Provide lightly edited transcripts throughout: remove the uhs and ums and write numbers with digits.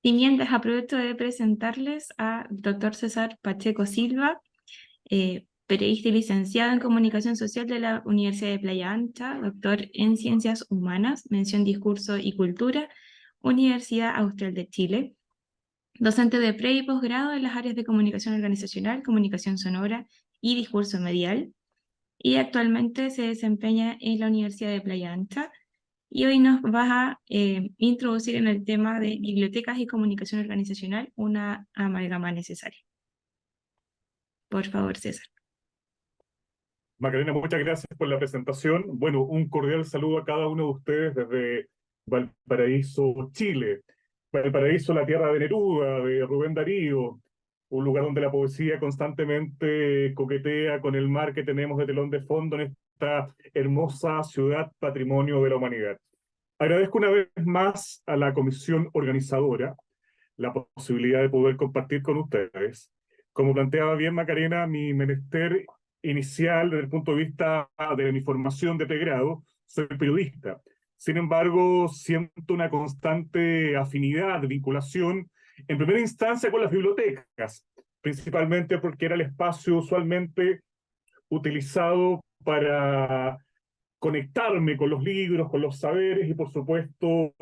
Y mientras aprovecho de presentarles a doctor César Pacheco Silva, periodista y licenciado en Comunicación Social de la Universidad de Playa Ancha, doctor en Ciencias Humanas, mención Discurso y Cultura, Universidad Austral de Chile, docente de pre y posgrado en las áreas de comunicación organizacional, comunicación sonora y discurso medial, y actualmente se desempeña en la Universidad de Playa Ancha. Y hoy nos vas a introducir en el tema de bibliotecas y comunicación organizacional, una amalgama necesaria. Por favor, César. Macarena, muchas gracias por la presentación. Bueno, un cordial saludo a cada uno de ustedes desde Valparaíso, Chile. Valparaíso, la tierra de Neruda, de Rubén Darío, un lugar donde la poesía constantemente coquetea con el mar que tenemos de telón de fondo en esta hermosa ciudad, patrimonio de la humanidad. Agradezco una vez más a la comisión organizadora la posibilidad de poder compartir con ustedes. Como planteaba bien Macarena, mi menester inicial desde el punto de vista de mi formación de pregrado, soy periodista. Sin embargo, siento una constante afinidad, vinculación, en primera instancia con las bibliotecas, principalmente porque era el espacio usualmente utilizado para conectarme con los libros, con los saberes y por supuesto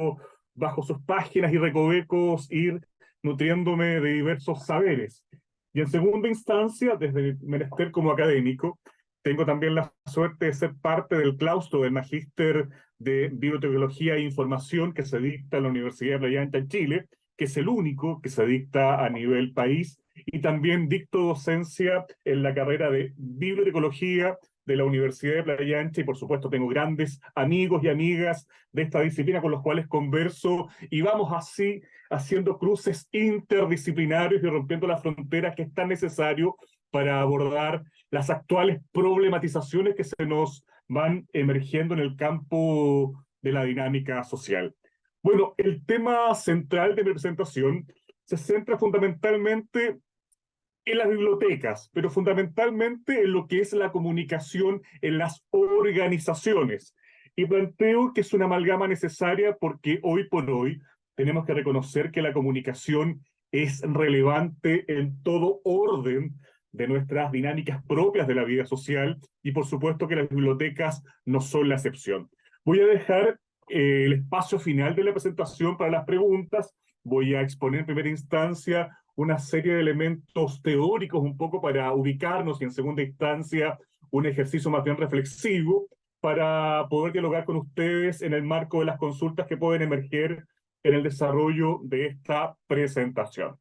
bajo sus páginas y recovecos ir nutriéndome de diversos saberes. Y en segunda instancia, desde mi menester como académico, tengo también la suerte de ser parte del claustro del Magíster de Bibliotecología e Información que se dicta en la Universidad de Playa Ancha en Chile, que es el único que se dicta a nivel país, y también dicto docencia en la carrera de Bibliotecología de la Universidad de Playa Ancha y por supuesto tengo grandes amigos y amigas de esta disciplina con los cuales converso y vamos así haciendo cruces interdisciplinarios y rompiendo las fronteras que es tan necesario para abordar las actuales problematizaciones que se nos van emergiendo en el campo de la dinámica social. Bueno, el tema central de mi presentación se centra fundamentalmente en las bibliotecas, pero fundamentalmente en lo que es la comunicación en las organizaciones. Y planteo que es una amalgama necesaria porque hoy por hoy tenemos que reconocer que la comunicación es relevante en todo orden de nuestras dinámicas propias de la vida social y por supuesto que las bibliotecas no son la excepción. Voy a dejar el espacio final de la presentación para las preguntas. Voy a exponer en primera instancia una serie de elementos teóricos un poco para ubicarnos y en segunda instancia un ejercicio más bien reflexivo para poder dialogar con ustedes en el marco de las consultas que pueden emerger en el desarrollo de esta presentación.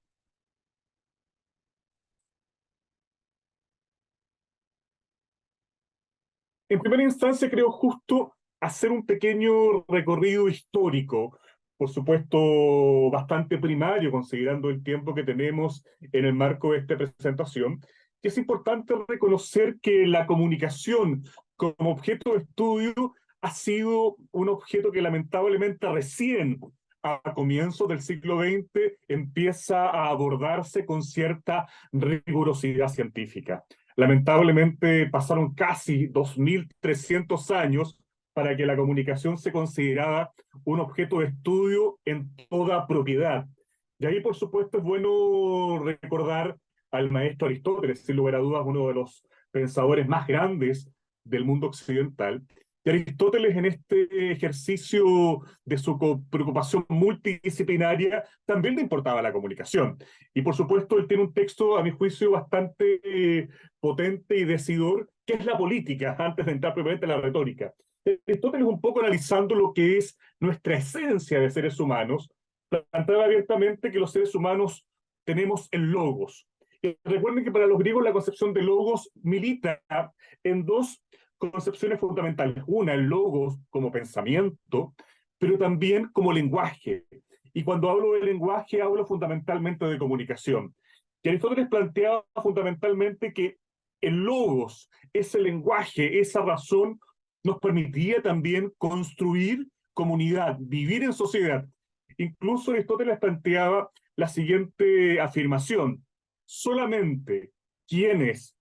En primera instancia, creo justo hacer un pequeño recorrido histórico, por supuesto bastante primario, considerando el tiempo que tenemos en el marco de esta presentación, que es importante reconocer que la comunicación como objeto de estudio ha sido un objeto que lamentablemente recién a comienzos del siglo XX empieza a abordarse con cierta rigurosidad científica. Lamentablemente pasaron casi 2300 años para que la comunicación se considerara un objeto de estudio en toda propiedad. Y ahí, por supuesto, es bueno recordar al maestro Aristóteles, sin lugar a dudas, uno de los pensadores más grandes del mundo occidental. Y Aristóteles, en este ejercicio de su preocupación multidisciplinaria, también le importaba la comunicación. Y por supuesto, él tiene un texto, a mi juicio, bastante potente y decidor, que es la política, antes de entrar propiamente en la retórica. Aristóteles, un poco analizando lo que es nuestra esencia de seres humanos, planteaba abiertamente que los seres humanos tenemos el logos. Y recuerden que para los griegos la concepción de logos milita en dos concepciones fundamentales. Una, el logos como pensamiento, pero también como lenguaje. Y cuando hablo de lenguaje, hablo fundamentalmente de comunicación. Y Aristóteles planteaba fundamentalmente que el logos, ese lenguaje, esa razón, nos permitía también construir comunidad, vivir en sociedad. Incluso Aristóteles planteaba la siguiente afirmación: solamente quienes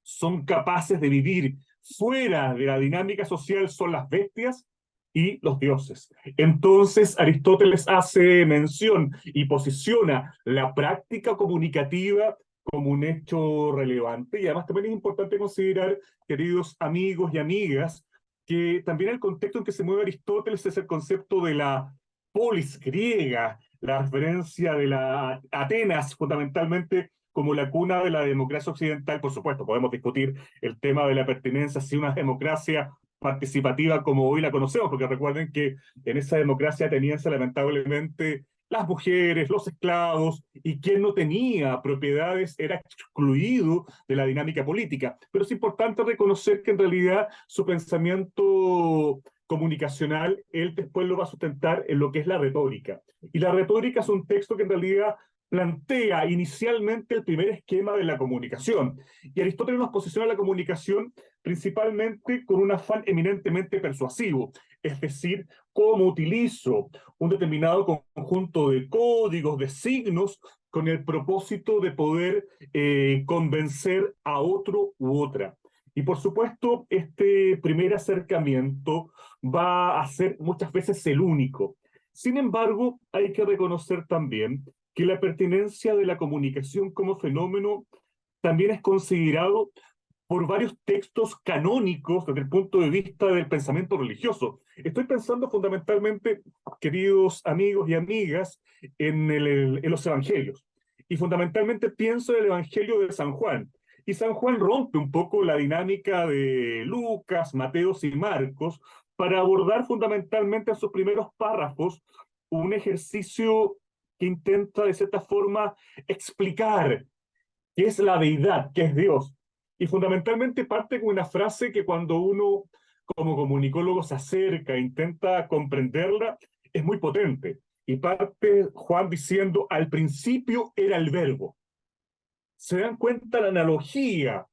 son capaces de vivir fuera de la dinámica social son las bestias, y los dioses. Entonces, Aristóteles hace mención y posiciona la práctica comunicativa como un hecho relevante. Y además también es importante considerar, queridos amigos y amigas, que también el contexto en que se mueve Aristóteles es el concepto de la polis griega, la referencia de la Atenas, fundamentalmente como la cuna de la democracia occidental. Por supuesto, podemos discutir el tema de la pertinencia si una democracia participativa como hoy la conocemos, porque recuerden que en esa democracia tenían lamentablemente las mujeres, los esclavos, y quien no tenía propiedades era excluido de la dinámica política. Pero es importante reconocer que en realidad su pensamiento comunicacional, él después lo va a sustentar en lo que es la retórica. Y la retórica es un texto que en realidad plantea inicialmente el primer esquema de la comunicación. Y Aristóteles nos posiciona la comunicación principalmente con un afán eminentemente persuasivo, es decir, cómo utilizo un determinado conjunto de códigos, de signos, con el propósito de poder convencer a otro u otra. Y por supuesto, este primer acercamiento va a ser muchas veces el único. Sin embargo, hay que reconocer también que la pertinencia de la comunicación como fenómeno también es considerado por varios textos canónicos desde el punto de vista del pensamiento religioso. Estoy pensando fundamentalmente, queridos amigos y amigas, en los evangelios. Y fundamentalmente pienso en el Evangelio de San Juan. Y San Juan rompe un poco la dinámica de Lucas, Mateos y Marcos para abordar fundamentalmente en sus primeros párrafos un ejercicio que intenta de cierta forma explicar qué es la deidad, qué es Dios. Y fundamentalmente parte con una frase que cuando uno como comunicólogo se acerca e intenta comprenderla, es muy potente. Y parte Juan diciendo, al principio era el verbo. ¿Se dan cuenta la analogía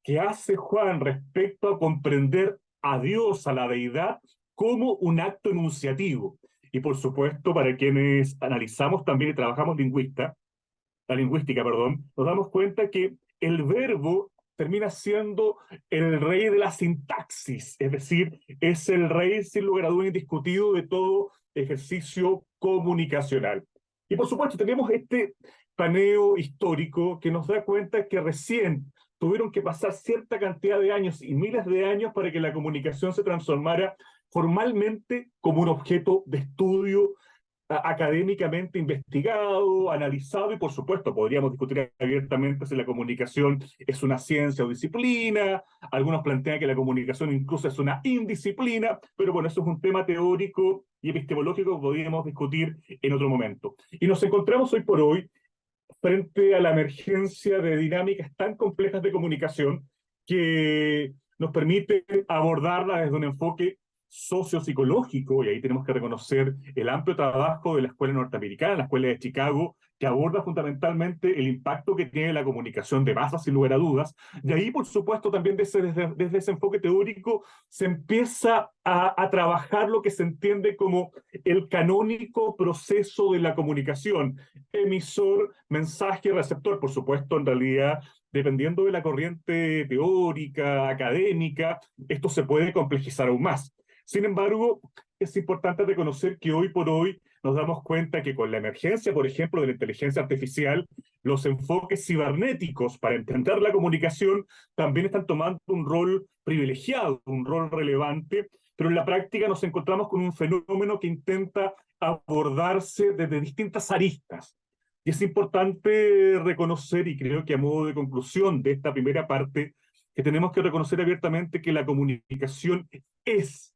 que hace Juan respecto a comprender a Dios, a la deidad, como un acto enunciativo? Y por supuesto, para quienes analizamos también y trabajamos la lingüística, perdón, nos damos cuenta que el verbo termina siendo el rey de la sintaxis, es decir, es el rey sin lugar a duda indiscutido de todo ejercicio comunicacional. Y por supuesto tenemos este paneo histórico que nos da cuenta que recién tuvieron que pasar cierta cantidad de años y miles de años para que la comunicación se transformara formalmente como un objeto de estudio académicamente investigado, analizado, y por supuesto podríamos discutir abiertamente si la comunicación es una ciencia o disciplina. Algunos plantean que la comunicación incluso es una indisciplina, pero bueno, eso es un tema teórico y epistemológico que podríamos discutir en otro momento. Y nos encontramos hoy por hoy frente a la emergencia de dinámicas tan complejas de comunicación que nos permite abordarla desde un enfoque sociopsicológico, y ahí tenemos que reconocer el amplio trabajo de la escuela norteamericana, la escuela de Chicago, que aborda fundamentalmente el impacto que tiene la comunicación de masas, sin lugar a dudas. Y ahí, por supuesto, también desde ese enfoque teórico se empieza a trabajar lo que se entiende como el canónico proceso de la comunicación, emisor, mensaje, receptor. Por supuesto, en realidad, dependiendo de la corriente teórica, académica, esto se puede complejizar aún más. Sin embargo, es importante reconocer que hoy por hoy nos damos cuenta que con la emergencia, por ejemplo, de la inteligencia artificial, los enfoques cibernéticos para entender la comunicación también están tomando un rol privilegiado, un rol relevante, pero en la práctica nos encontramos con un fenómeno que intenta abordarse desde distintas aristas. Y es importante reconocer, y creo que a modo de conclusión de esta primera parte, que tenemos que reconocer abiertamente que la comunicación es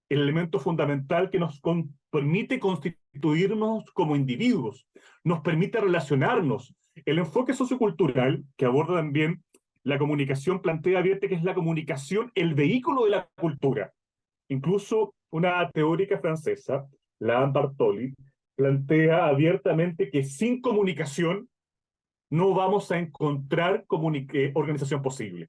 el elemento fundamental que nos permite constituirnos como individuos, nos permite relacionarnos. El enfoque sociocultural, que aborda también la comunicación, plantea abierta que es la comunicación el vehículo de la cultura. Incluso una teórica francesa, la Bartoli, plantea abiertamente que sin comunicación no vamos a encontrar organización posible.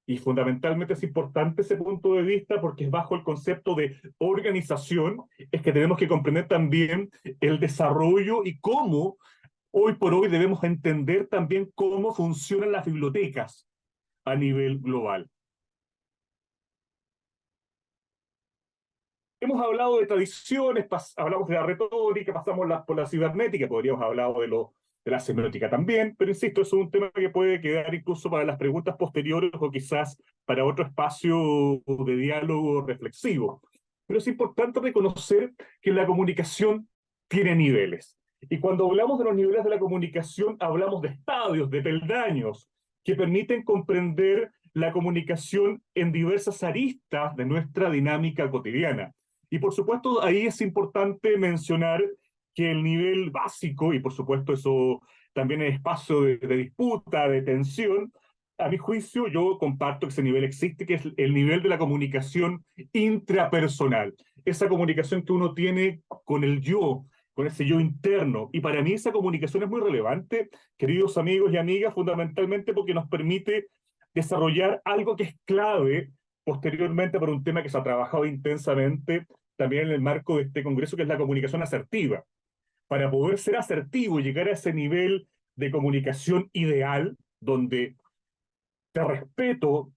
Y fundamentalmente es importante ese punto de vista porque es bajo el concepto de organización es que tenemos que comprender también el desarrollo y cómo hoy por hoy debemos entender también cómo funcionan las bibliotecas a nivel global. Hemos hablado de tradiciones, hablamos de la retórica, pasamos por la cibernética, podríamos haber hablado de la semiótica también, pero insisto, eso es un tema que puede quedar incluso para las preguntas posteriores o quizás para otro espacio de diálogo reflexivo. Pero es importante reconocer que la comunicación tiene niveles. Y cuando hablamos de los niveles de la comunicación, hablamos de estadios, de peldaños, que permiten comprender la comunicación en diversas aristas de nuestra dinámica cotidiana. Y por supuesto, ahí es importante mencionar que el nivel básico, y por supuesto eso también es espacio de disputa, de tensión, a mi juicio yo comparto que ese nivel existe, que es el nivel de la comunicación intrapersonal, esa comunicación que uno tiene con el yo, con ese yo interno. Y para mí esa comunicación es muy relevante, queridos amigos y amigas, fundamentalmente porque nos permite desarrollar algo que es clave posteriormente por un tema que se ha trabajado intensamente también en el marco de este congreso, que es la comunicación asertiva. Para poder ser asertivo y llegar a ese nivel de comunicación ideal, donde te respeto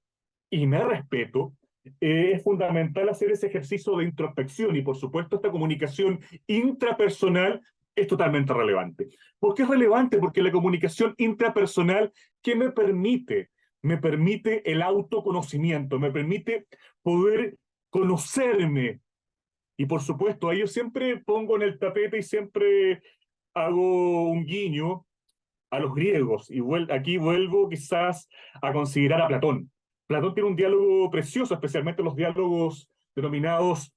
y me respeto, es fundamental hacer ese ejercicio de introspección y por supuesto esta comunicación intrapersonal es totalmente relevante. ¿Por qué es relevante? Porque la comunicación intrapersonal, ¿qué me permite? Me permite el autoconocimiento, me permite poder conocerme. Y por supuesto, ahí yo siempre pongo en el tapete y siempre hago un guiño a los griegos. Y aquí vuelvo quizás a considerar a Platón. Platón tiene un diálogo precioso, especialmente los diálogos denominados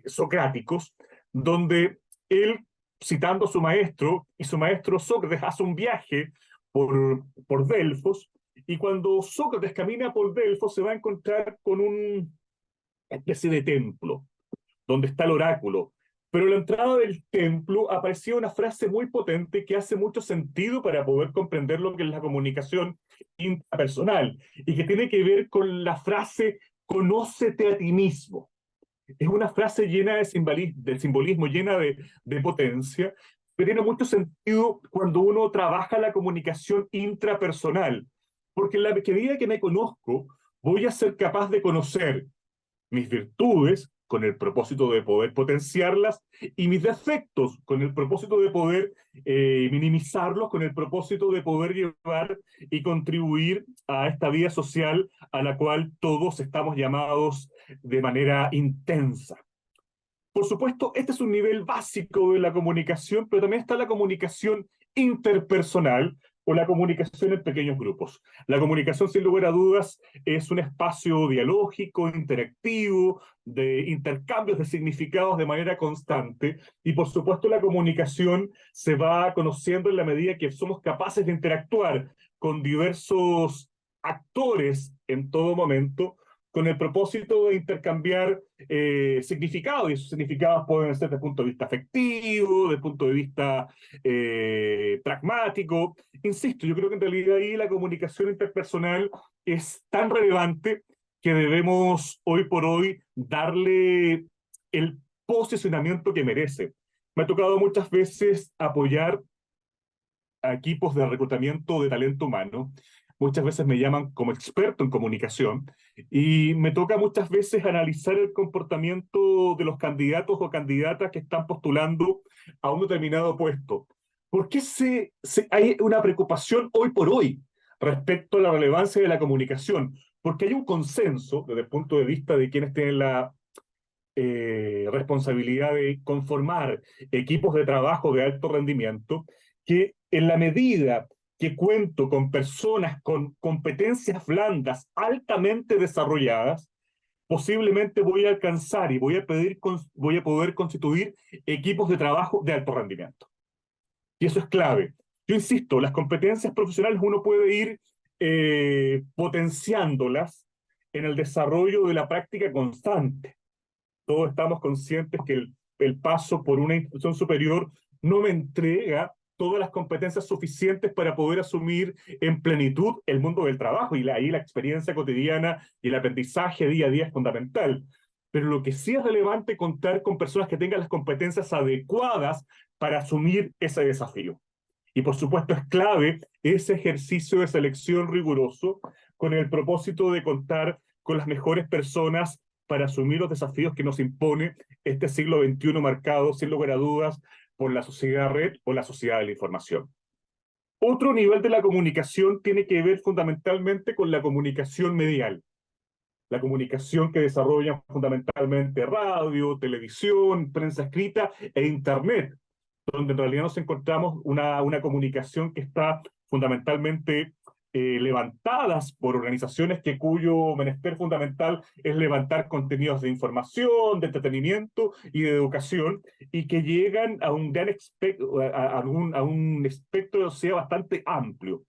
socráticos, donde él, citando a su maestro, y su maestro Sócrates hace un viaje por Delfos, y cuando Sócrates camina por Delfos se va a encontrar con una especie de templo donde está el oráculo. Pero en la entrada del templo aparecía una frase muy potente que hace mucho sentido para poder comprender lo que es la comunicación interpersonal y que tiene que ver con la frase conócete a ti mismo. Es una frase llena de simbolismo, llena de potencia, pero tiene mucho sentido cuando uno trabaja la comunicación intrapersonal, porque en la medida que me conozco, voy a ser capaz de conocer mis virtudes con el propósito de poder potenciarlas y mis defectos con el propósito de poder minimizarlos, con el propósito de poder llevar y contribuir a esta vida social a la cual todos estamos llamados de manera intensa. Por supuesto, este es un nivel básico de la comunicación, pero también está la comunicación interpersonal o la comunicación en pequeños grupos. La comunicación, sin lugar a dudas, es un espacio dialógico, interactivo, de intercambios de significados de manera constante, y por supuesto la comunicación se va conociendo en la medida que somos capaces de interactuar con diversos actores en todo momento, con el propósito de intercambiar significados, y esos significados pueden ser desde el punto de vista afectivo, desde el punto de vista pragmático. Insisto, yo creo que en realidad ahí la comunicación interpersonal es tan relevante que debemos hoy por hoy darle el posicionamiento que merece. Me ha tocado muchas veces apoyar a equipos de reclutamiento de talento humano. Muchas veces me llaman como experto en comunicación y me toca muchas veces analizar el comportamiento de los candidatos o candidatas que están postulando a un determinado puesto. ¿Por qué hay una preocupación hoy por hoy respecto a la relevancia de la comunicación? Porque hay un consenso desde el punto de vista de quienes tienen la responsabilidad de conformar equipos de trabajo de alto rendimiento, que en la medida que cuento con personas con competencias blandas altamente desarrolladas, posiblemente voy a alcanzar y voy a poder constituir equipos de trabajo de alto rendimiento. Y eso es clave. Yo insisto, las competencias profesionales uno puede ir potenciándolas en el desarrollo de la práctica constante. Todos estamos conscientes que el paso por una institución superior no me entrega todas las competencias suficientes para poder asumir en plenitud el mundo del trabajo, y ahí la experiencia cotidiana y el aprendizaje día a día es fundamental. Pero lo que sí es relevante es contar con personas que tengan las competencias adecuadas para asumir ese desafío. Y por supuesto es clave ese ejercicio de selección riguroso con el propósito de contar con las mejores personas para asumir los desafíos que nos impone este siglo XXI marcado, sin lugar a dudas, por la sociedad red o la sociedad de la información. Otro nivel de la comunicación tiene que ver fundamentalmente con la comunicación medial, la comunicación que desarrollan fundamentalmente radio, televisión, prensa escrita e Internet, donde en realidad nos encontramos una comunicación que está fundamentalmente levantadas por organizaciones cuyo menester fundamental es levantar contenidos de información, de entretenimiento y de educación, y que llegan a un gran a un espectro de sociedad bastante amplio.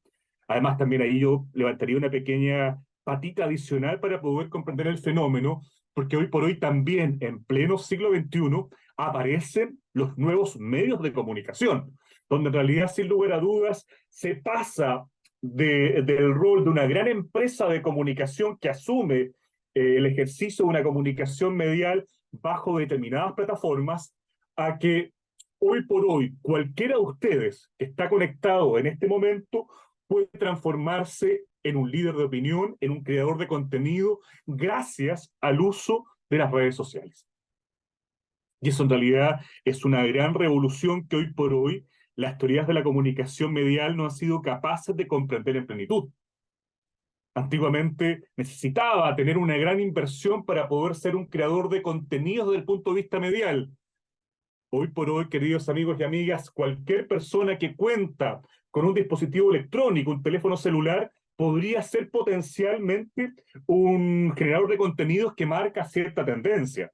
Además, también ahí yo levantaría una pequeña patita adicional para poder comprender el fenómeno, porque hoy por hoy también, en pleno siglo XXI, aparecen los nuevos medios de comunicación, donde en realidad, sin lugar a dudas, se pasa del rol de una gran empresa de comunicación que asume el ejercicio de una comunicación medial bajo determinadas plataformas, a que hoy por hoy cualquiera de ustedes que está conectado en este momento puede transformarse en un líder de opinión, en un creador de contenido, gracias al uso de las redes sociales. Y eso en realidad es una gran revolución que hoy por hoy las teorías de la comunicación medial no han sido capaces de comprender en plenitud. Antiguamente necesitaba tener una gran inversión para poder ser un creador de contenidos desde el punto de vista medial. Hoy por hoy, queridos amigos y amigas, cualquier persona que cuenta con un dispositivo electrónico, un teléfono celular, podría ser potencialmente un generador de contenidos que marca cierta tendencia.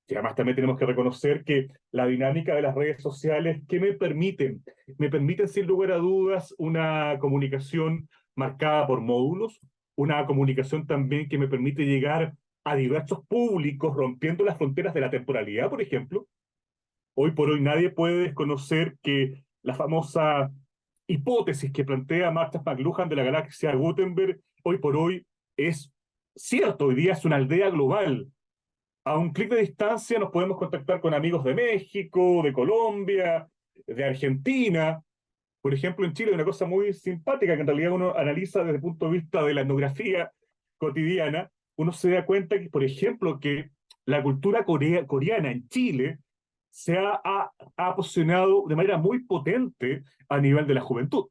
Y además también tenemos que reconocer que la dinámica de las redes sociales, ¿qué me permiten? Me permiten sin lugar a dudas una comunicación marcada por módulos, una comunicación también que me permite llegar a diversos públicos, rompiendo las fronteras de la temporalidad, por ejemplo. Hoy por hoy nadie puede desconocer que la famosa hipótesis que plantea Marshall McLuhan de la galaxia Gutenberg, hoy por hoy es cierto, hoy día es una aldea global. A un clic de distancia nos podemos contactar con amigos de México, de Colombia, de Argentina. Por ejemplo, en Chile hay una cosa muy simpática que en realidad uno analiza desde el punto de vista de la etnografía cotidiana. Uno se da cuenta que, por ejemplo, que la cultura coreana en Chile ha posicionado de manera muy potente a nivel de la juventud.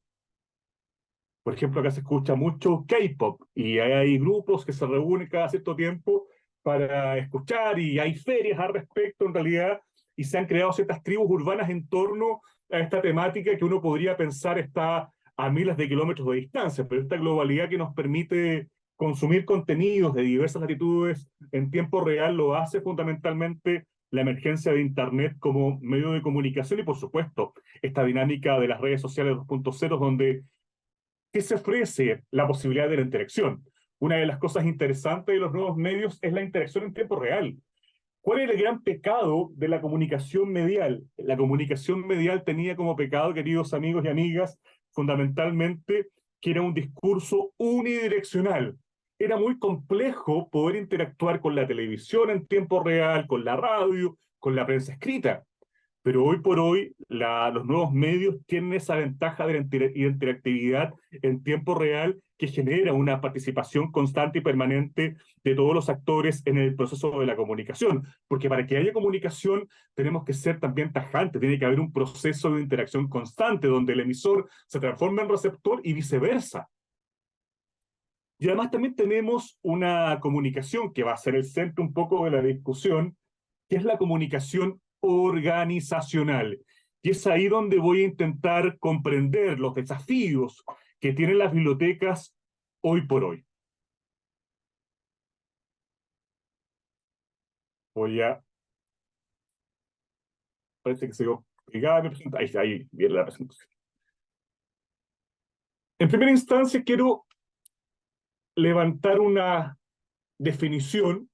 Por ejemplo, acá se escucha mucho K-pop y hay grupos que se reúnen cada cierto tiempo para escuchar y hay ferias al respecto en realidad y se han creado ciertas tribus urbanas en torno a esta temática que uno podría pensar está a miles de kilómetros de distancia, pero esta globalidad que nos permite consumir contenidos de diversas latitudes en tiempo real lo hace fundamentalmente la emergencia de Internet como medio de comunicación y por supuesto esta dinámica de las redes sociales 2.0 donde ¿qué se ofrece? La posibilidad de la interacción. Una de las cosas interesantes de los nuevos medios es la interacción en tiempo real. ¿Cuál es el gran pecado de la comunicación medial? La comunicación medial tenía como pecado, queridos amigos y amigas, fundamentalmente que era un discurso unidireccional. Era muy complejo poder interactuar con la televisión en tiempo real, con la radio, con la prensa escrita. Pero hoy por hoy los nuevos medios tienen esa ventaja de la interactividad en tiempo real que genera una participación constante y permanente de todos los actores en el proceso de la comunicación. Porque para que haya comunicación tenemos que ser también tajantes, tiene que haber un proceso de interacción constante donde el emisor se transforma en receptor y viceversa. Y además también tenemos una comunicación que va a ser el centro un poco de la discusión, que es la comunicación organizacional. Y es ahí donde voy a intentar comprender los desafíos que tienen las bibliotecas hoy por hoy. Voy a... Parece que se pegada mi presentación. Ahí viene la presentación. En primera instancia quiero levantar una definición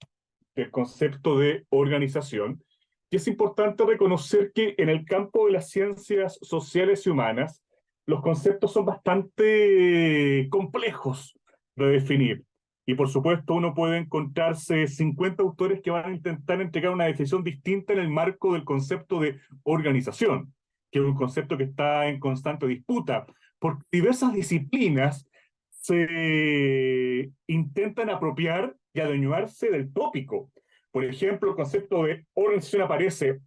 del concepto de organización. Y es importante reconocer que en el campo de las ciencias sociales y humanas, los conceptos son bastante complejos de definir. Y por supuesto, uno puede encontrarse 50 autores que van a intentar entregar una definición distinta en el marco del concepto de organización, que es un concepto que está en constante disputa, porque diversas disciplinas se intentan apropiar y adueñarse del tópico. Por ejemplo, el concepto de organización aparece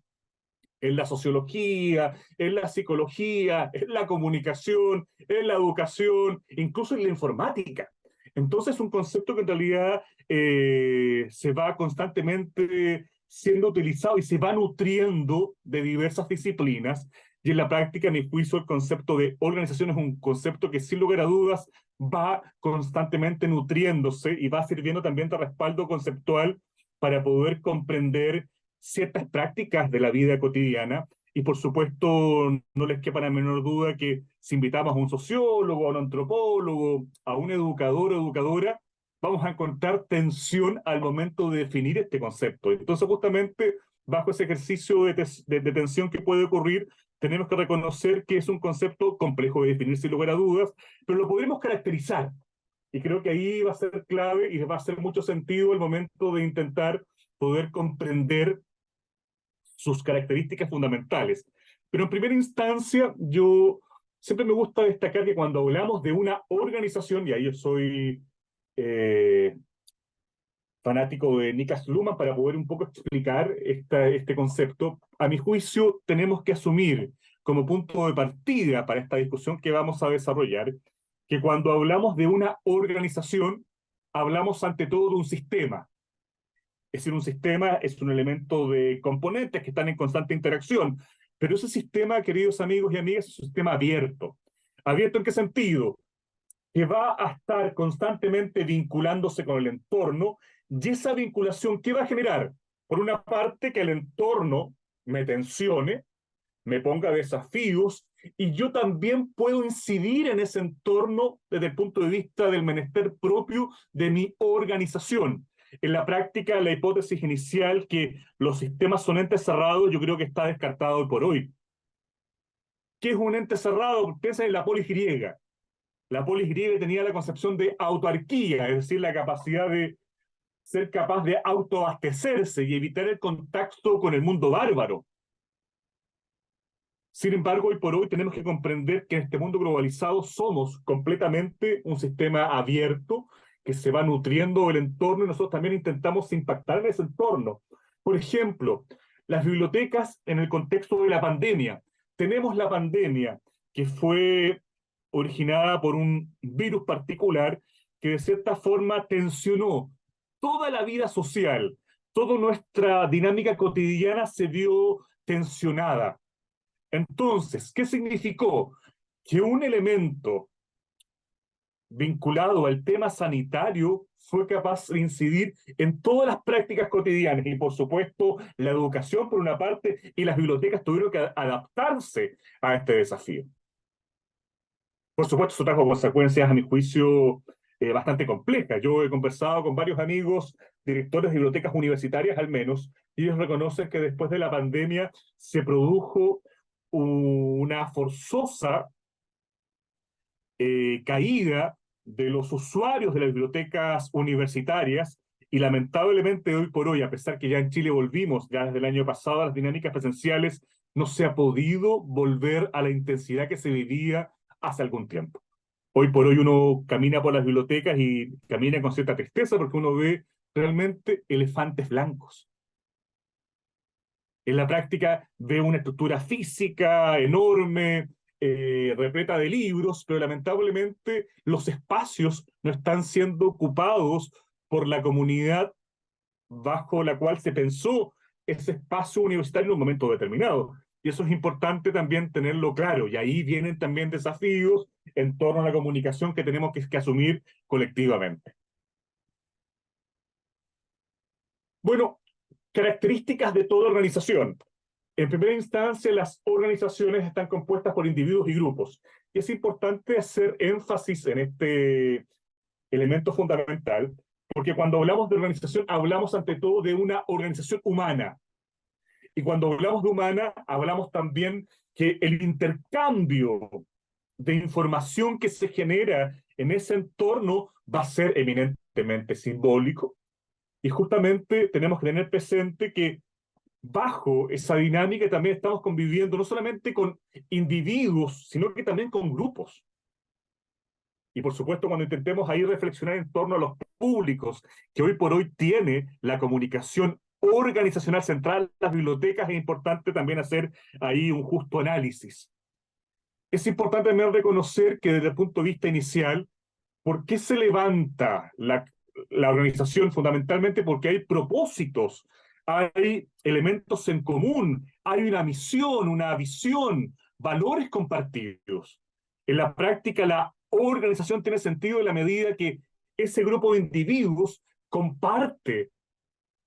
en la sociología, en la psicología, en la comunicación, en la educación, incluso en la informática. Entonces, es un concepto que en realidad se va constantemente siendo utilizado y se va nutriendo de diversas disciplinas. Y en la práctica, a mi juicio, el concepto de organización es un concepto que, sin lugar a dudas, va constantemente nutriéndose y va sirviendo también de respaldo conceptual para poder comprender ciertas prácticas de la vida cotidiana. Y por supuesto, no les quepa la menor duda que si invitamos a un sociólogo, a un antropólogo, a un educador o educadora, vamos a encontrar tensión al momento de definir este concepto. Entonces, justamente, bajo ese ejercicio de tensión que puede ocurrir, tenemos que reconocer que es un concepto complejo de definir sin lugar a dudas, pero lo podremos caracterizar. Y creo que ahí va a ser clave y va a hacer mucho sentido el momento de intentar poder comprender sus características fundamentales. Pero en primera instancia, yo siempre me gusta destacar que cuando hablamos de una organización, y ahí yo soy eh, fanático de Niklas Luhmann para poder un poco explicar este concepto, a mi juicio tenemos que asumir como punto de partida para esta discusión que vamos a desarrollar, que cuando hablamos de una organización, hablamos ante todo de un sistema. Es decir, un sistema es un elemento de componentes que están en constante interacción, pero ese sistema, queridos amigos y amigas, es un sistema abierto. ¿Abierto en qué sentido? Que va a estar constantemente vinculándose con el entorno, y esa vinculación, ¿qué va a generar? Por una parte, que el entorno me tensione, me ponga desafíos, y yo también puedo incidir en ese entorno desde el punto de vista del menester propio de mi organización. En la práctica, la hipótesis inicial que los sistemas son entes cerrados, yo creo que está descartado hoy por hoy. ¿Qué es un ente cerrado? Piensa en la polis griega. La polis griega tenía la concepción de autarquía, es decir, la capacidad de ser capaz de autoabastecerse y evitar el contacto con el mundo bárbaro. Sin embargo, hoy por hoy tenemos que comprender que en este mundo globalizado somos completamente un sistema abierto que se va nutriendo del entorno y nosotros también intentamos impactar en ese entorno. Por ejemplo, las bibliotecas en el contexto de la pandemia. Tenemos la pandemia que fue originada por un virus particular que de cierta forma tensionó toda la vida social, toda nuestra dinámica cotidiana se vio tensionada. Entonces, ¿qué significó? Que un elemento vinculado al tema sanitario fue capaz de incidir en todas las prácticas cotidianas y, por supuesto, la educación por una parte y las bibliotecas tuvieron que adaptarse a este desafío. Por supuesto, eso trajo consecuencias, a mi juicio, bastante complejas. Yo he conversado con varios amigos, directores de bibliotecas universitarias al menos, y ellos reconocen que después de la pandemia se produjo una forzosa caída de los usuarios de las bibliotecas universitarias y lamentablemente hoy por hoy, a pesar que ya en Chile volvimos ya desde el año pasado a las dinámicas presenciales, no se ha podido volver a la intensidad que se vivía hace algún tiempo. Hoy por hoy uno camina por las bibliotecas y camina con cierta tristeza porque uno ve realmente elefantes blancos. En la práctica ve una estructura física enorme, repleta de libros, pero lamentablemente los espacios no están siendo ocupados por la comunidad bajo la cual se pensó ese espacio universitario en un momento determinado. Y eso es importante también tenerlo claro. Y ahí vienen también desafíos en torno a la comunicación que tenemos que asumir colectivamente. Bueno, características de toda organización. En primera instancia, las organizaciones están compuestas por individuos y grupos. Y es importante hacer énfasis en este elemento fundamental, porque cuando hablamos de organización, hablamos ante todo de una organización humana. Y cuando hablamos de humana, hablamos también que el intercambio de información que se genera en ese entorno va a ser eminentemente simbólico. Y justamente tenemos que tener presente que bajo esa dinámica también estamos conviviendo no solamente con individuos, sino que también con grupos. Y por supuesto, cuando intentemos ahí reflexionar en torno a los públicos que hoy por hoy tiene la comunicación organizacional central, las bibliotecas, es importante también hacer ahí un justo análisis. Es importante también reconocer que desde el punto de vista inicial, ¿por qué se levanta la organización? Fundamentalmente porque hay propósitos, hay elementos en común, hay una misión, una visión, valores compartidos. En la práctica, la organización tiene sentido en la medida que ese grupo de individuos comparte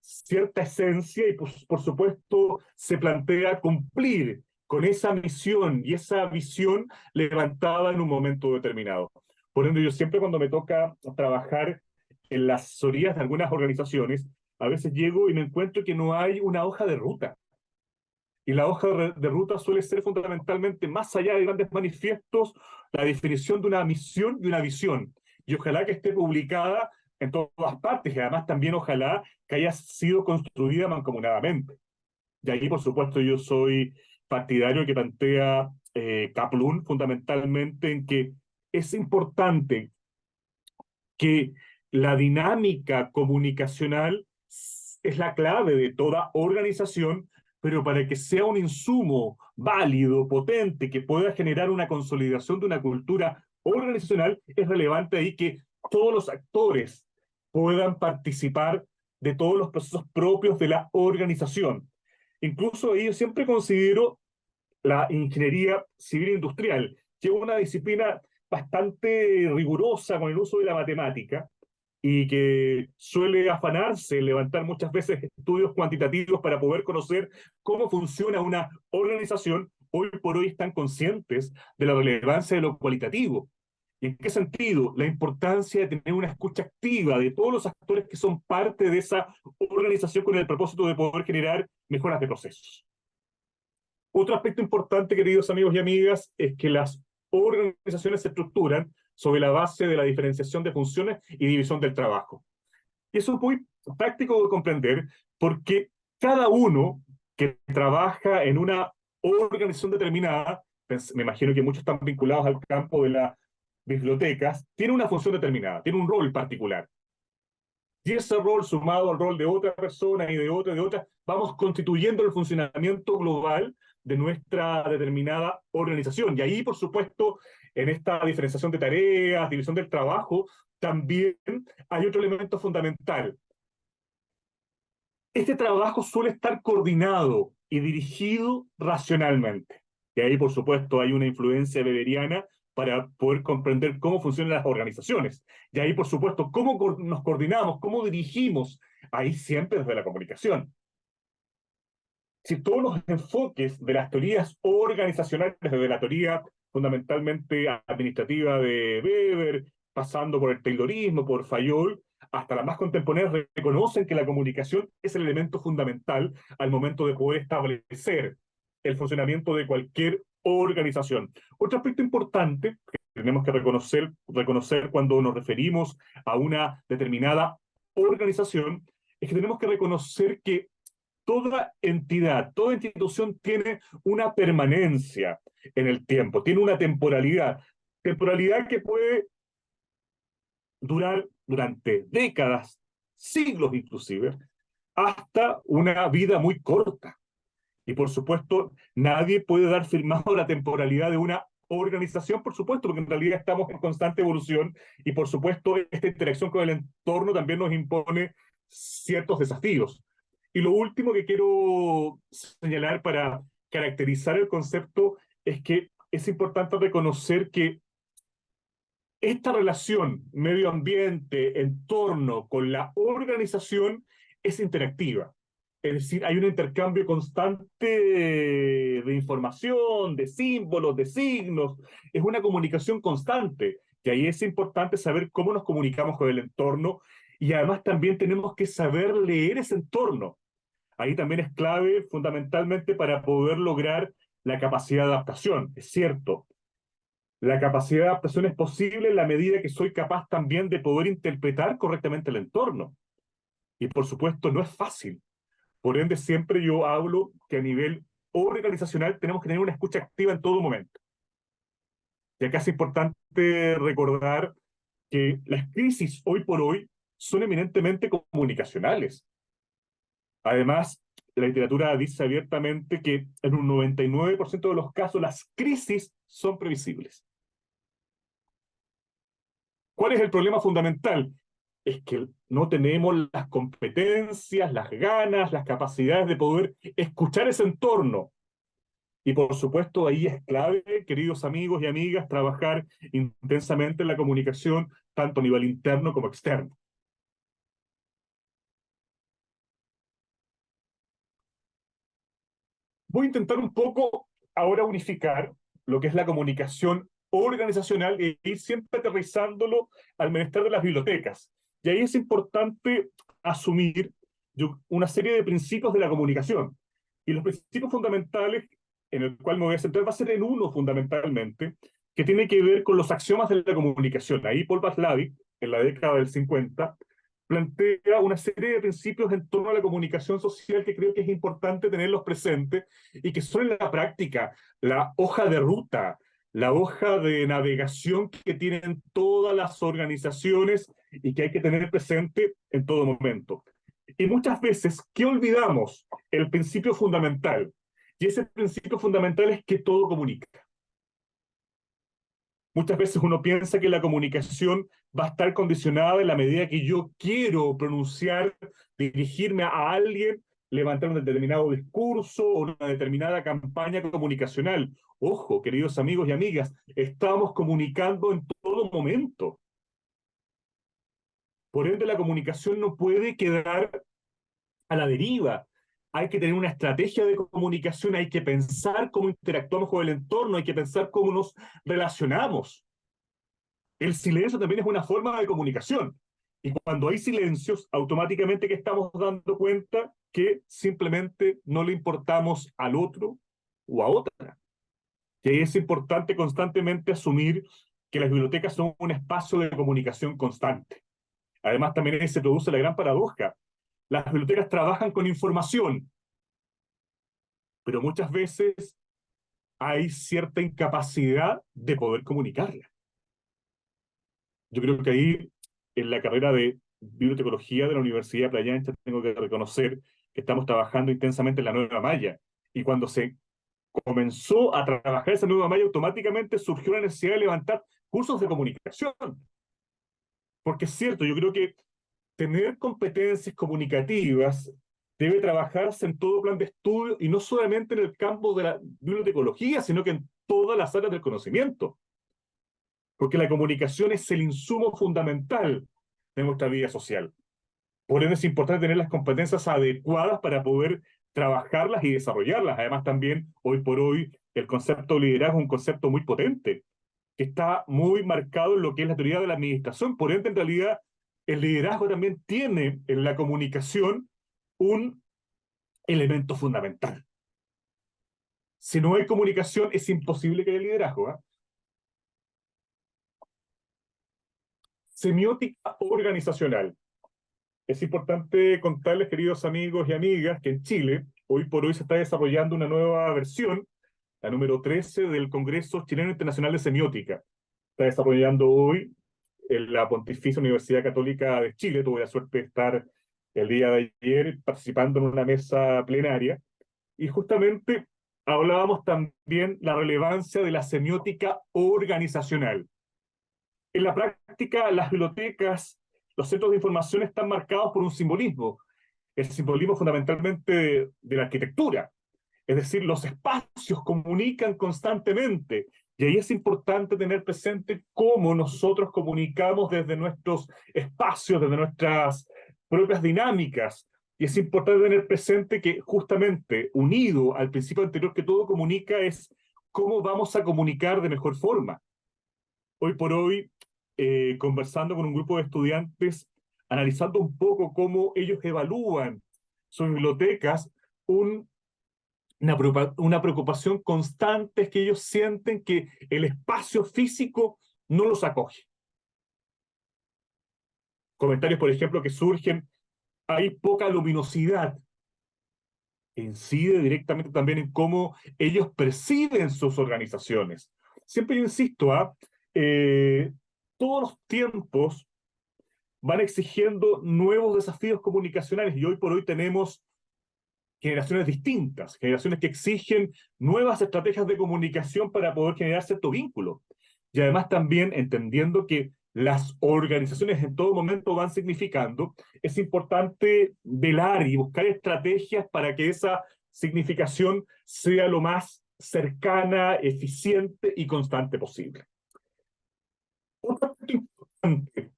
cierta esencia y, pues, por supuesto, se plantea cumplir con esa misión y esa visión levantada en un momento determinado. Por ende, yo siempre cuando me toca trabajar en las asesorías de algunas organizaciones, a veces llego y me encuentro que no hay una hoja de ruta. Y la hoja de ruta suele ser fundamentalmente, más allá de grandes manifiestos, la definición de una misión y una visión. Y ojalá que esté publicada en todas partes y además también ojalá que haya sido construida mancomunadamente. Y ahí, por supuesto, yo soy partidario que plantea Kaplun fundamentalmente en que es importante que la dinámica comunicacional es la clave de toda organización, pero para que sea un insumo válido, potente, que pueda generar una consolidación de una cultura organizacional, es relevante ahí que todos los actores puedan participar de todos los procesos propios de la organización. Incluso ahí yo siempre considero la ingeniería civil industrial, que es una disciplina bastante rigurosa con el uso de la matemática y que suele afanarse en levantar muchas veces estudios cuantitativos para poder conocer cómo funciona una organización. Hoy por hoy están conscientes de la relevancia de lo cualitativo. ¿Y en qué sentido? La importancia de tener una escucha activa de todos los actores que son parte de esa organización con el propósito de poder generar mejoras de procesos. Otro aspecto importante, queridos amigos y amigas, es que las organizaciones se estructuran sobre la base de la diferenciación de funciones y división del trabajo. Y eso es muy práctico de comprender porque cada uno que trabaja en una organización determinada, me imagino que muchos están vinculados al campo de las bibliotecas, tiene una función determinada, tiene un rol particular. Y ese rol sumado al rol de otra persona y de otra, vamos constituyendo el funcionamiento global de nuestra determinada organización. Y ahí, por supuesto, en esta diferenciación de tareas, división del trabajo, también hay otro elemento fundamental. Este trabajo suele estar coordinado y dirigido racionalmente. Y ahí, por supuesto, hay una influencia weberiana para poder comprender cómo funcionan las organizaciones. Y ahí, por supuesto, cómo nos coordinamos, cómo dirigimos, ahí siempre desde la comunicación. Si todos los enfoques de las teorías organizacionales, desde la teoría fundamentalmente administrativa de Weber, pasando por el Taylorismo, por Fayol, hasta las más contemporáneas, reconocen que la comunicación es el elemento fundamental al momento de poder establecer el funcionamiento de cualquier organización. Otro aspecto importante que tenemos que reconocer cuando nos referimos a una determinada organización es que tenemos que reconocer que toda entidad, toda institución tiene una permanencia en el tiempo, tiene una temporalidad que puede durar durante décadas, siglos inclusive, hasta una vida muy corta. Y por supuesto, nadie puede dar firmado la temporalidad de una organización, por supuesto, porque en realidad estamos en constante evolución y por supuesto esta interacción con el entorno también nos impone ciertos desafíos. Y lo último que quiero señalar para caracterizar el concepto es que es importante reconocer que esta relación medio ambiente, entorno con la organización es interactiva. Es decir, hay un intercambio constante de información, de símbolos, de signos. Es una comunicación constante. Y ahí es importante saber cómo nos comunicamos con el entorno y además también tenemos que saber leer ese entorno. Ahí también es clave fundamentalmente para poder lograr la capacidad de adaptación. Es cierto, la capacidad de adaptación es posible en la medida que soy capaz también de poder interpretar correctamente el entorno. Y por supuesto no es fácil. Por ende, siempre yo hablo que a nivel organizacional tenemos que tener una escucha activa en todo momento. Y acá es importante recordar que las crisis hoy por hoy son eminentemente comunicacionales. Además, la literatura dice abiertamente que en un 99% de los casos las crisis son previsibles. ¿Cuál es el problema fundamental? Es que no tenemos las competencias, las ganas, las capacidades de poder escuchar ese entorno. Y por supuesto, ahí es clave, queridos amigos y amigas, trabajar intensamente en la comunicación, tanto a nivel interno como externo. Voy a intentar un poco ahora unificar lo que es la comunicación organizacional e ir siempre aterrizándolo al menester de las bibliotecas. Y ahí es importante asumir una serie de principios de la comunicación. Y los principios fundamentales en el cual me voy a centrar va a ser en uno fundamentalmente, que tiene que ver con los axiomas de la comunicación. Ahí Paul Václavic, en la década del 50, plantea una serie de principios en torno a la comunicación social que creo que es importante tenerlos presentes y que son en la práctica la hoja de ruta, la hoja de navegación que tienen todas las organizaciones y que hay que tener presente en todo momento. Y muchas veces, ¿qué olvidamos? El principio fundamental. Y ese principio fundamental es que todo comunica. Muchas veces uno piensa que la comunicación va a estar condicionada en la medida que yo quiero pronunciar, dirigirme a alguien, levantar un determinado discurso o una determinada campaña comunicacional. Ojo, queridos amigos y amigas, estamos comunicando en todo momento. Por ende, la comunicación no puede quedar a la deriva. Hay que tener una estrategia de comunicación, hay que pensar cómo interactuamos con el entorno, hay que pensar cómo nos relacionamos. El silencio también es una forma de comunicación. Y cuando hay silencios, automáticamente que estamos dando cuenta que simplemente no le importamos al otro o a otra. Y ahí es importante constantemente asumir que las bibliotecas son un espacio de comunicación constante. Además, también ahí se produce la gran paradoja. Las bibliotecas trabajan con información, pero muchas veces hay cierta incapacidad de poder comunicarla. Yo creo que ahí, en la carrera de bibliotecología de la Universidad de Playa Ancha, tengo que reconocer que estamos trabajando intensamente en la nueva malla. Y cuando se comenzó a trabajar esa nueva malla, automáticamente surgió la necesidad de levantar cursos de comunicación. Porque es cierto, yo creo que tener competencias comunicativas debe trabajarse en todo plan de estudio y no solamente en el campo de la bibliotecología, sino que en todas las áreas del conocimiento. Porque la comunicación es el insumo fundamental de nuestra vida social. Por ende, es importante tener las competencias adecuadas para poder trabajarlas y desarrollarlas. Además, también, hoy por hoy, el concepto de liderazgo es un concepto muy potente, que está muy marcado en lo que es la teoría de la administración. Por ende, en realidad, el liderazgo también tiene en la comunicación un elemento fundamental. Si no hay comunicación, es imposible que haya liderazgo, ¿eh? Semiótica organizacional. Es importante contarles, queridos amigos y amigas, que en Chile, hoy por hoy se está desarrollando una nueva versión, la número 13 del Congreso Chileno Internacional de Semiótica. Está desarrollando hoy en la Pontificia Universidad Católica de Chile. Tuve la suerte de estar el día de ayer participando en una mesa plenaria y justamente hablábamos también la relevancia de la semiótica organizacional. En la práctica, las bibliotecas, los centros de información están marcados por un simbolismo, el simbolismo fundamentalmente de la arquitectura. Es decir, los espacios comunican constantemente y ahí es importante tener presente cómo nosotros comunicamos desde nuestros espacios, desde nuestras propias dinámicas. Y es importante tener presente que justamente unido al principio anterior que todo comunica es cómo vamos a comunicar de mejor forma. Hoy por hoy, conversando con un grupo de estudiantes, analizando un poco cómo ellos evalúan sus bibliotecas, un una preocupación constante es que ellos sienten que el espacio físico no los acoge. Comentarios, por ejemplo, que surgen, hay poca luminosidad, incide directamente también en cómo ellos perciben sus organizaciones. siempre yo insisto, todos los tiempos van exigiendo nuevos desafíos comunicacionales y hoy por hoy tenemos generaciones distintas, generaciones que exigen nuevas estrategias de comunicación para poder generar cierto vínculo. Y además también entendiendo que las organizaciones en todo momento van significando, es importante velar y buscar estrategias para que esa significación sea lo más cercana, eficiente y constante posible. Otro punto importante,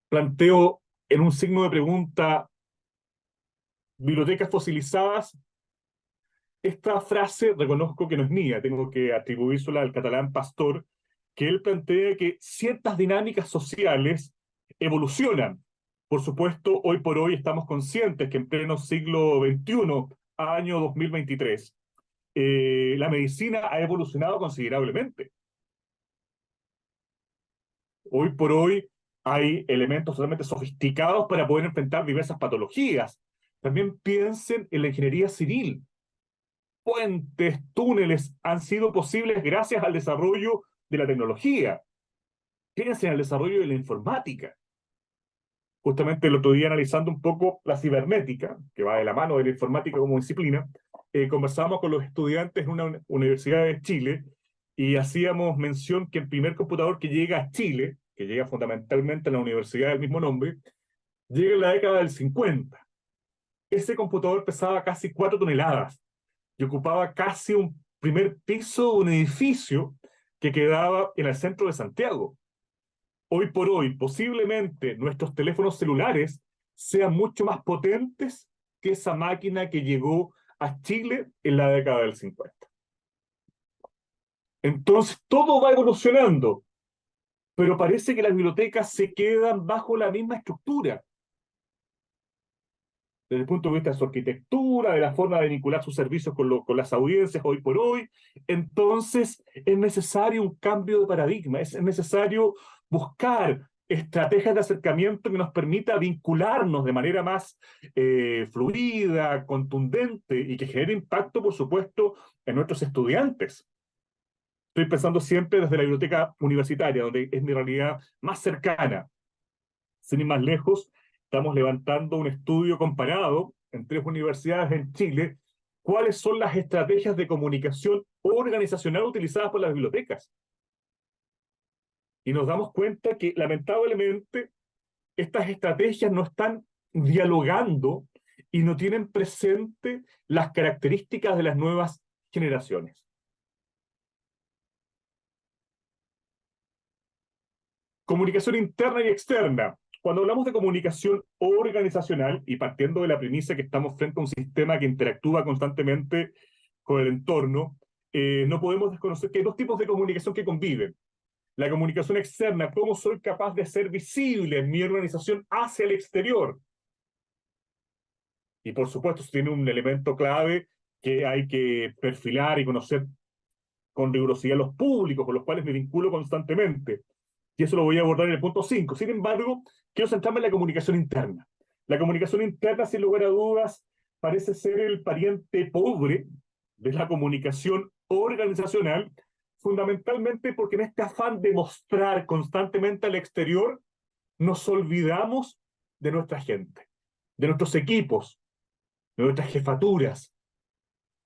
planteo en un signo de pregunta, bibliotecas fosilizadas. Esta frase reconozco que no es mía, tengo que atribuírsela al catalán Pastor, que él plantea que ciertas dinámicas sociales evolucionan. Por supuesto, hoy por hoy estamos conscientes que en pleno siglo XXI, año 2023, la medicina ha evolucionado considerablemente. Hoy por hoy hay elementos totalmente sofisticados para poder enfrentar diversas patologías. También piensen en la ingeniería civil. Puentes, túneles han sido posibles gracias al desarrollo de la tecnología. Fíjense en el desarrollo de la informática. Justamente el otro día, analizando un poco la cibernética, que va de la mano de la informática como disciplina, conversábamos con los estudiantes en una universidad de Chile y hacíamos mención que el primer computador que llega a Chile, que llega fundamentalmente a la universidad del mismo nombre, llega en la década del 50. Ese computador pesaba casi 4 toneladas y ocupaba casi un primer piso de un edificio que quedaba en el centro de Santiago. Hoy por hoy, posiblemente nuestros teléfonos celulares sean mucho más potentes que esa máquina que llegó a Chile en la década del 50. Entonces, todo va evolucionando, pero parece que las bibliotecas se quedan bajo la misma estructura desde el punto de vista de su arquitectura, de la forma de vincular sus servicios con las audiencias hoy por hoy. Entonces, es necesario un cambio de paradigma, es necesario buscar estrategias de acercamiento que nos permita vincularnos de manera más fluida, contundente y que genere impacto, por supuesto, en nuestros estudiantes. Estoy pensando siempre desde la biblioteca universitaria, donde es mi realidad más cercana. Sin ir más lejos, estamos levantando un estudio comparado en 3 universidades en Chile, cuáles son las estrategias de comunicación organizacional utilizadas por las bibliotecas. Y nos damos cuenta que lamentablemente estas estrategias no están dialogando y no tienen presente las características de las nuevas generaciones. Comunicación interna y externa. Cuando hablamos de comunicación organizacional, y partiendo de la premisa que estamos frente a un sistema que interactúa constantemente con el entorno, no podemos desconocer que hay 2 tipos de comunicación que conviven. La comunicación externa, cómo soy capaz de ser visible en mi organización hacia el exterior. Y por supuesto, tiene un elemento clave que hay que perfilar y conocer con rigurosidad los públicos con los cuales me vinculo constantemente. Y eso lo voy a abordar en el punto 5. Sin embargo, quiero centrarme en la comunicación interna. La comunicación interna, sin lugar a dudas, parece ser el pariente pobre de la comunicación organizacional, fundamentalmente porque en este afán de mostrar constantemente al exterior, nos olvidamos de nuestra gente, de nuestros equipos, de nuestras jefaturas,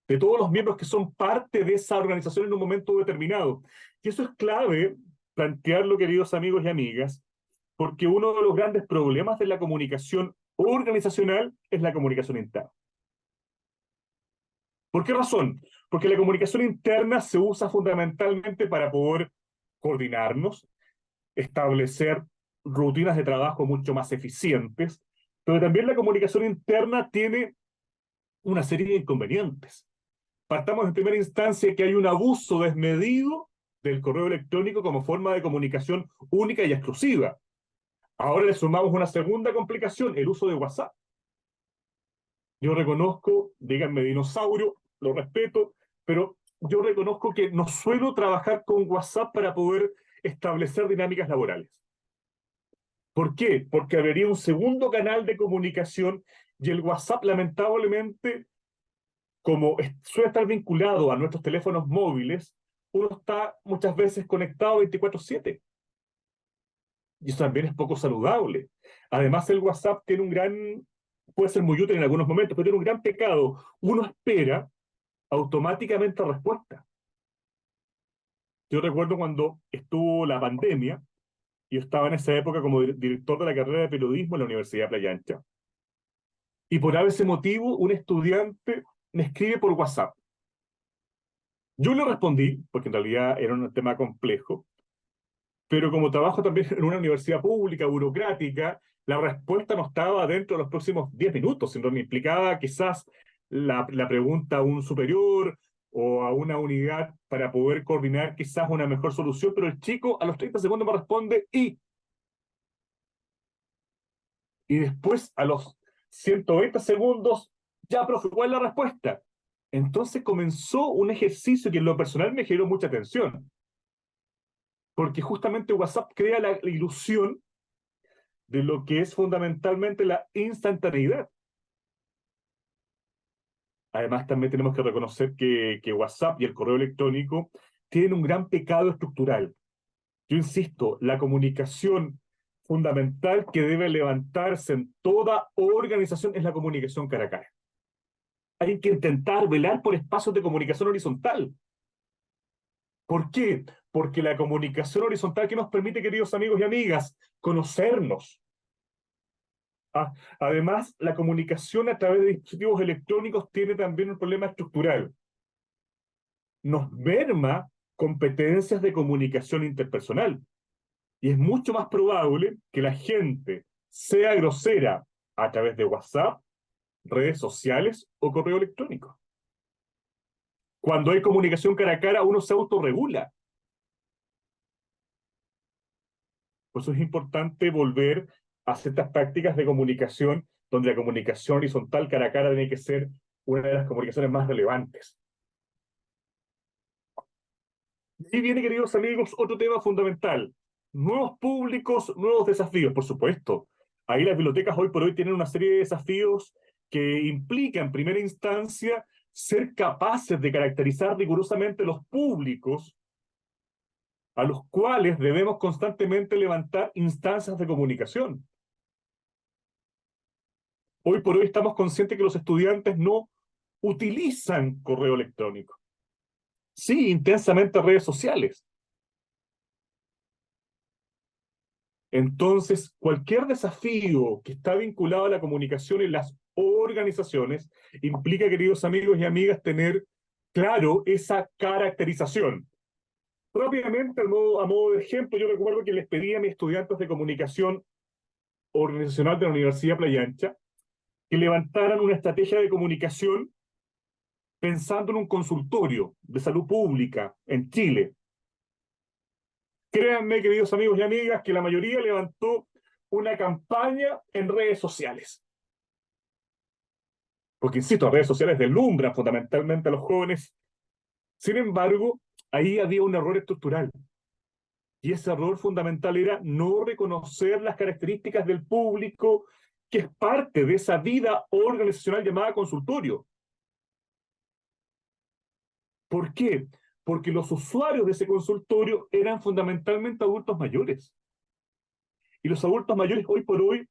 de todos los miembros que son parte de esa organización en un momento determinado. Y eso es clave plantearlo, queridos amigos y amigas, porque uno de los grandes problemas de la comunicación organizacional es la comunicación interna. ¿Por qué razón? Porque la comunicación interna se usa fundamentalmente para poder coordinarnos, establecer rutinas de trabajo mucho más eficientes, pero también la comunicación interna tiene una serie de inconvenientes. Partamos en primera instancia que hay un abuso desmedido del correo electrónico como forma de comunicación única y exclusiva. Ahora le sumamos una segunda complicación, el uso de WhatsApp. Yo reconozco, díganme dinosaurio, lo respeto, pero yo reconozco que no suelo trabajar con WhatsApp para poder establecer dinámicas laborales. ¿Por qué? Porque habría un segundo canal de comunicación y el WhatsApp, lamentablemente, como suele estar vinculado a nuestros teléfonos móviles, uno está muchas veces conectado 24/7. Y eso también es poco saludable. Además, el WhatsApp tiene puede ser muy útil en algunos momentos, pero tiene un gran pecado. Uno espera automáticamente respuesta. Yo recuerdo cuando estuvo la pandemia, yo estaba en esa época como director de la carrera de periodismo en la Universidad de Playa Ancha, y por ese motivo un estudiante me escribe por WhatsApp. Yo le respondí, porque en realidad era un tema complejo, pero como trabajo también en una universidad pública, burocrática, la respuesta no estaba dentro de los próximos 10 minutos, sino me implicaba quizás la pregunta a un superior o a una unidad para poder coordinar quizás una mejor solución, pero el chico a los 30 segundos me responde y después a los 120 segundos, ya, profe, ¿cuál es la respuesta? Entonces comenzó un ejercicio que en lo personal me generó mucha atención, porque justamente WhatsApp crea la ilusión de lo que es fundamentalmente la instantaneidad. Además, también tenemos que reconocer que WhatsApp y el correo electrónico tienen un gran pecado estructural. Yo insisto, la comunicación fundamental que debe levantarse en toda organización es la comunicación cara a cara. Hay que intentar velar por espacios de comunicación horizontal. ¿Por qué? Porque la comunicación horizontal que nos permite, queridos amigos y amigas, conocernos. Ah, además, la comunicación a través de dispositivos electrónicos tiene también un problema estructural. Nos merma competencias de comunicación interpersonal. Y es mucho más probable que la gente sea grosera a través de WhatsApp, redes sociales o correo electrónico. Cuando hay comunicación cara a cara, uno se autorregula. Por eso es importante volver a ciertas prácticas de comunicación, donde la comunicación horizontal cara a cara tiene que ser una de las comunicaciones más relevantes. Y viene, queridos amigos, otro tema fundamental. Nuevos públicos, nuevos desafíos, por supuesto. Ahí las bibliotecas hoy por hoy tienen una serie de desafíos que implican, en primera instancia, ser capaces de caracterizar rigurosamente los públicos a los cuales debemos constantemente levantar instancias de comunicación. Hoy por hoy estamos conscientes que los estudiantes no utilizan correo electrónico. Sí, intensamente redes sociales. Entonces, cualquier desafío que está vinculado a la comunicación en las organizaciones implica, queridos amigos y amigas, tener claro esa caracterización. Rápidamente, a modo de ejemplo, yo recuerdo que les pedí a mis estudiantes de comunicación organizacional de la Universidad Playa Ancha que levantaran una estrategia de comunicación pensando en un consultorio de salud pública en Chile. Créanme, queridos amigos y amigas, que la mayoría levantó una campaña en redes sociales. Porque, insisto, las redes sociales deslumbran fundamentalmente a los jóvenes. Sin embargo, ahí había un error estructural. Y ese error fundamental era no reconocer las características del público que es parte de esa vida organizacional llamada consultorio. ¿Por qué? Porque los usuarios de ese consultorio eran fundamentalmente adultos mayores. Y los adultos mayores hoy por hoy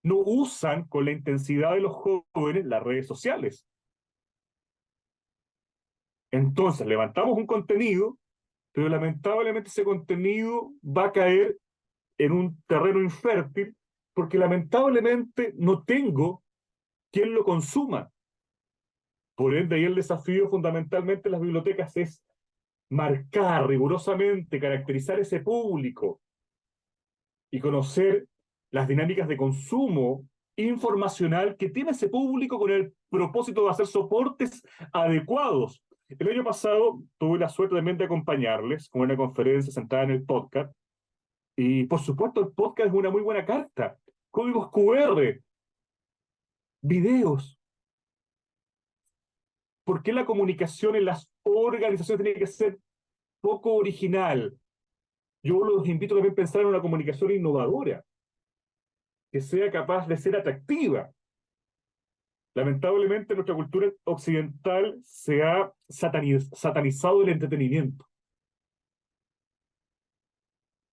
no usan con la intensidad de los jóvenes las redes sociales. Entonces, levantamos un contenido, pero lamentablemente ese contenido va a caer en un terreno infértil porque lamentablemente no tengo quien lo consuma. Por ende, ahí el desafío fundamentalmente en las bibliotecas es marcar rigurosamente, caracterizar ese público y conocer las dinámicas de consumo informacional que tiene ese público con el propósito de hacer soportes adecuados. El año pasado tuve la suerte también de acompañarles con una conferencia centrada en el podcast y por supuesto el podcast es una muy buena carta. Códigos QR, videos. ¿Por qué la comunicación en las organizaciones tiene que ser poco original? Yo los invito también a pensar en una comunicación innovadora, que sea capaz de ser atractiva. Lamentablemente, nuestra cultura occidental se ha satanizado el entretenimiento.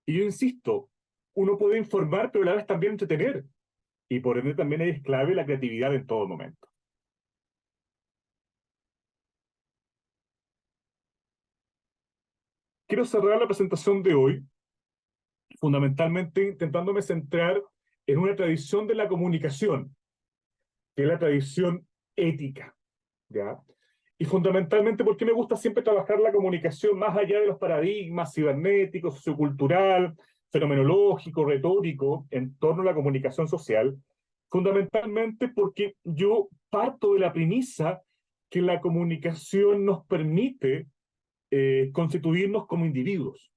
Y yo insisto, uno puede informar, pero a la vez también entretener. Y por ende también es clave la creatividad en todo momento. Quiero cerrar la presentación de hoy fundamentalmente intentándome centrar en una tradición de la comunicación, que es la tradición ética, ¿ya? Y fundamentalmente porque me gusta siempre trabajar la comunicación más allá de los paradigmas cibernéticos, sociocultural, fenomenológico, retórico, en torno a la comunicación social, fundamentalmente porque yo parto de la premisa que la comunicación nos permite constituirnos como individuos.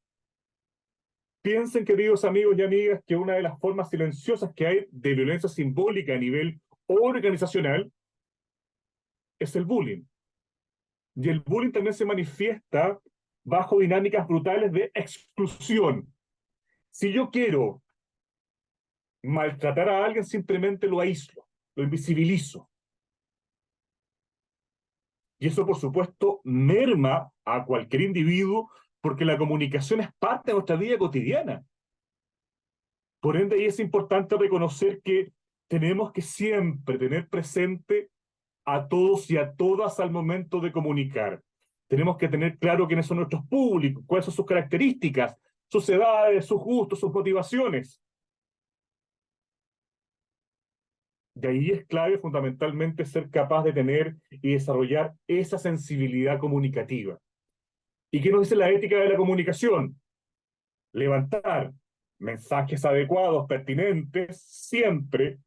Piensen, queridos amigos y amigas, que una de las formas silenciosas que hay de violencia simbólica a nivel organizacional es el bullying. Y el bullying también se manifiesta bajo dinámicas brutales de exclusión. Si yo quiero maltratar a alguien, simplemente lo aíslo, lo invisibilizo. Y eso, por supuesto, merma a cualquier individuo porque la comunicación es parte de nuestra vida cotidiana. Por ende, ahí es importante reconocer que tenemos que siempre tener presente a todos y a todas al momento de comunicar. Tenemos que tener claro quiénes son nuestros públicos, cuáles son sus características, sus edades, sus gustos, sus motivaciones. De ahí es clave fundamentalmente ser capaz de tener y desarrollar esa sensibilidad comunicativa. ¿Y qué nos dice la ética de la comunicación? Levantar mensajes adecuados, pertinentes, siempre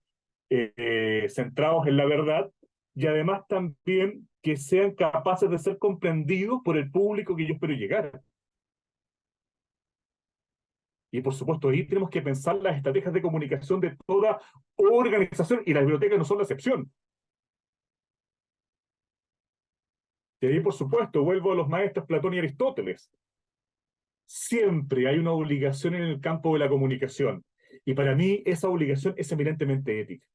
centrados en la verdad y además también que sean capaces de ser comprendidos por el público que yo espero llegar. Y por supuesto, ahí tenemos que pensar las estrategias de comunicación de toda organización y las bibliotecas no son la excepción. Y ahí, por supuesto, vuelvo a los maestros Platón y Aristóteles. Siempre hay una obligación en el campo de la comunicación. Y para mí esa obligación es eminentemente ética.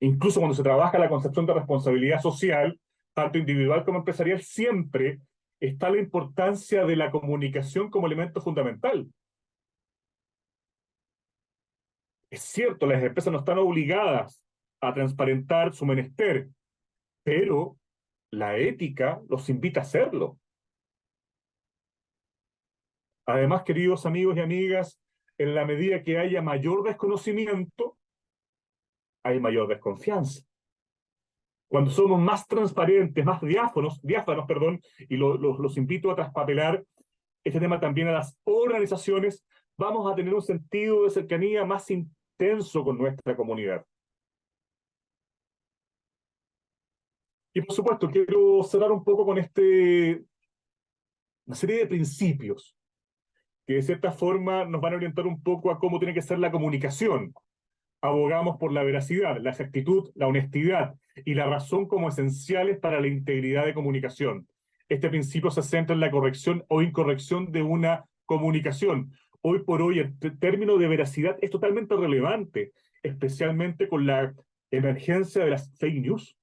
Incluso cuando se trabaja la concepción de responsabilidad social, tanto individual como empresarial, siempre está la importancia de la comunicación como elemento fundamental. Es cierto, las empresas no están obligadas a transparentar su menester, pero la ética los invita a hacerlo. Además, queridos amigos y amigas, en la medida que haya mayor desconocimiento, hay mayor desconfianza. Cuando somos más transparentes, más diáfanos, perdón, y los invito a traspapelar este tema también a las organizaciones, vamos a tener un sentido de cercanía más intenso con nuestra comunidad. Y por supuesto, quiero cerrar un poco con una serie de principios que de cierta forma nos van a orientar un poco a cómo tiene que ser la comunicación. Abogamos por la veracidad, la exactitud, la honestidad y la razón como esenciales para la integridad de comunicación. Este principio se centra en la corrección o incorrección de una comunicación. Hoy por hoy el término de veracidad es totalmente relevante, especialmente con la emergencia de las fake news.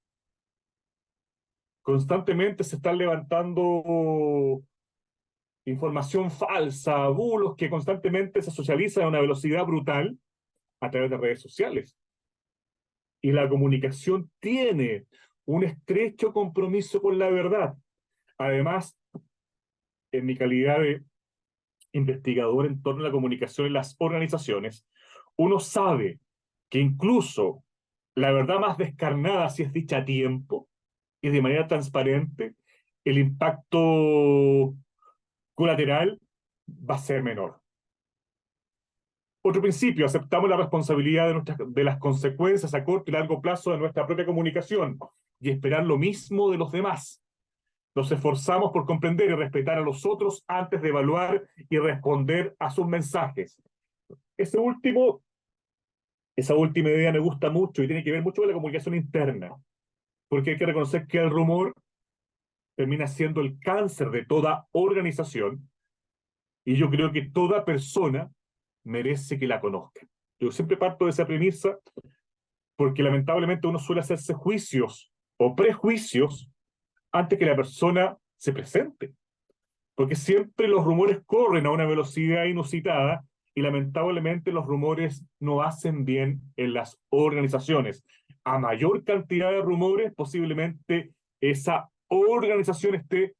Constantemente se están levantando información falsa, bulos que constantemente se socializan a una velocidad brutal a través de redes sociales. Y la comunicación tiene un estrecho compromiso con la verdad. Además, en mi calidad de investigador en torno a la comunicación en las organizaciones, uno sabe que incluso la verdad más descarnada, si es dicha a tiempo y de manera transparente, el impacto colateral va a ser menor. Otro principio, aceptamos la responsabilidad de las consecuencias a corto y largo plazo de nuestra propia comunicación y esperar lo mismo de los demás. Nos esforzamos por comprender y respetar a los otros antes de evaluar y responder a sus mensajes. Ese último, esa última idea me gusta mucho y tiene que ver mucho con la comunicación interna, porque hay que reconocer que el rumor termina siendo el cáncer de toda organización y yo creo que toda persona merece que la conozcan. Yo siempre parto de esa premisa porque lamentablemente uno suele hacerse juicios o prejuicios antes que la persona se presente. porque siempre los rumores corren a una velocidad inusitada y lamentablemente los rumores no hacen bien en las organizaciones. A mayor cantidad de rumores, posiblemente esa organización esté